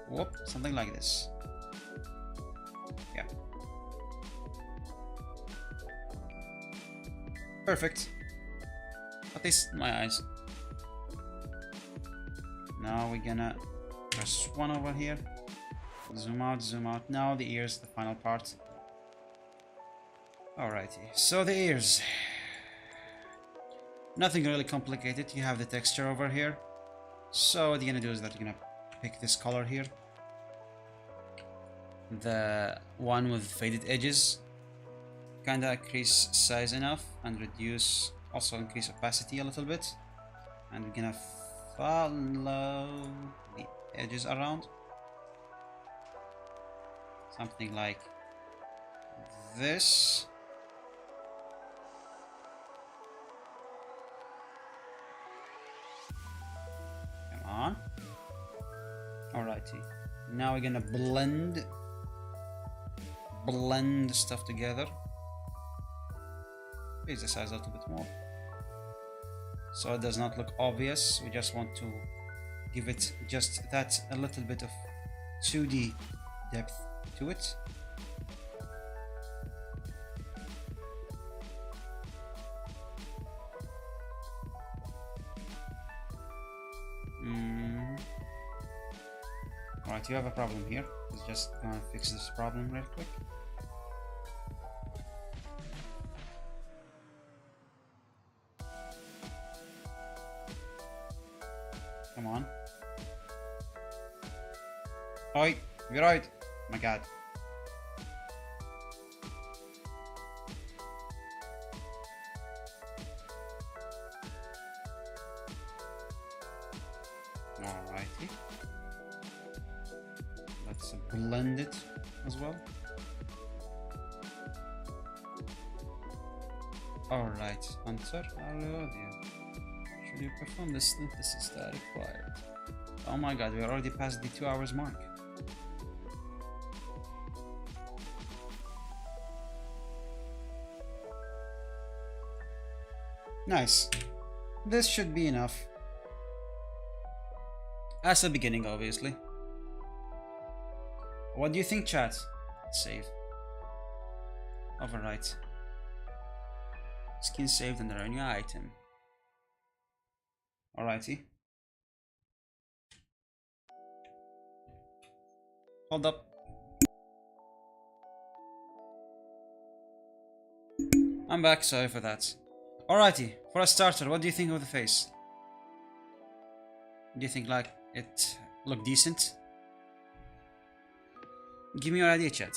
Whoop, something like this. Yeah. Perfect. At least in my eyes. Now we're gonna press 1 over here. Zoom out, zoom out. Now the ears, the final part. Alrighty, so the ears. Nothing really complicated. You have the texture over here. So what you're gonna do is that you're gonna pick this color here, the one with faded edges. Kinda increase size enough and reduce, also increase opacity a little bit. And we're gonna follow the edges around. Something like this. On. Alrighty, now we're gonna blend stuff together. Raise the size a little bit more so it does not look obvious. We just want to give it just that a little bit of 2D depth to it. Alright, you have a problem here. Let's just gonna fix this problem real quick. Come on. Oi, you're right. Oh my god. Alrighty. Let's blend it as well. Alright, answer audio. Should you perform the synthesis that required? Oh my god, we are already past the 2 hours mark. Nice. This should be enough. As a beginning, obviously. What do you think, chat? Save. Overwrite. Skin saved under a new item. Alrighty. Hold up. I'm back, sorry for that. Alrighty, for a starter, what do you think of the face? Do you think like it looked decent? Give me your idea, chat.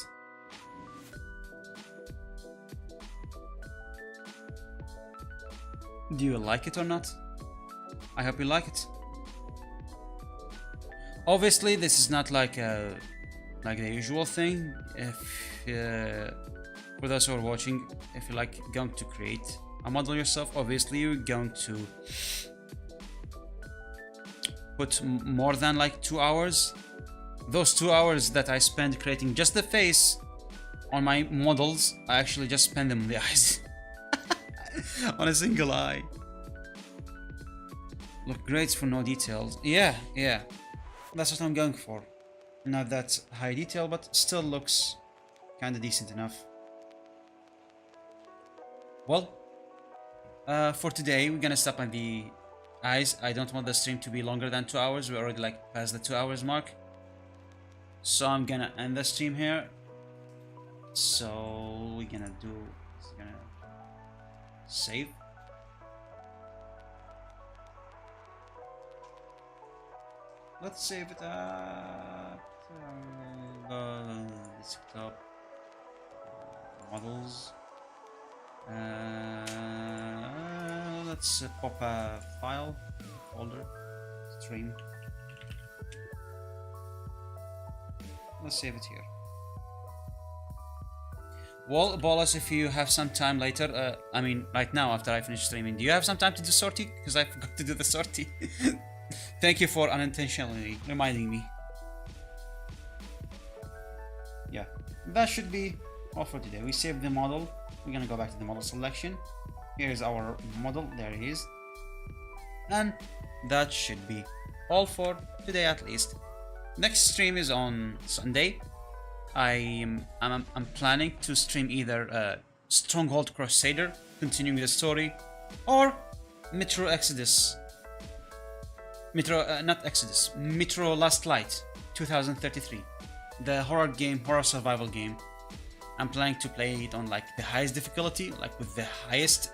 Do you like it or not? I hope you like it. Obviously, this is not like the usual thing. If for those who are watching, if you're like going to create a model yourself, obviously you're going to put more than like 2 hours. Those 2 hours that I spend creating just the face on my models, I actually just spend them on the eyes. On a single eye. Look great for no details. Yeah. That's what I'm going for. Not that high detail, but still looks kinda decent enough. Well, for today we're gonna stop at the Guys, I don't want the stream to be longer than 2 hours. We're already like past the 2 hours mark. So I'm gonna end the stream here. So we're gonna save. Let's save it at desktop models. Let's pop a file folder stream. Let's save it here. Well, Bolas, if you have some time later, I mean right now after I finish streaming, do you have some time to do sortie? Because I forgot to do the sortie. Thank you for unintentionally reminding me. Yeah, that should be all for today. We saved the model. We're gonna go back to the model selection. Here is our model. There it is. And that should be all for today at least. Next stream is on Sunday. I'm planning to stream either Stronghold Crusader, continuing the story, or Metro Exodus. Metro Last Light 2033. The horror survival game. I'm planning to play it on like the highest difficulty, like with the highest,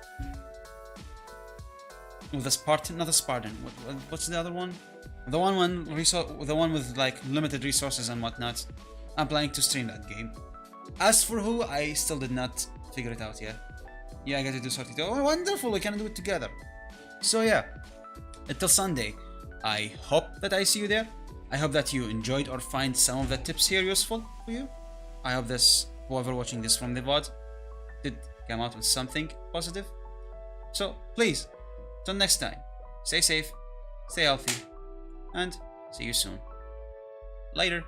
with the Spartan, not the Spartan. What's the other one? The one with like limited resources and whatnot. I'm planning to stream that game. As for who, I still did not figure it out yet. Yeah, I got to do sortie. Oh, wonderful! We can do it together. So yeah, until Sunday, I hope that I see you there. I hope that you enjoyed or find some of the tips here useful for you. I hope whoever watching this from the VOD did come out with something positive. So please, till next time, stay safe, stay healthy, and see you soon. Later.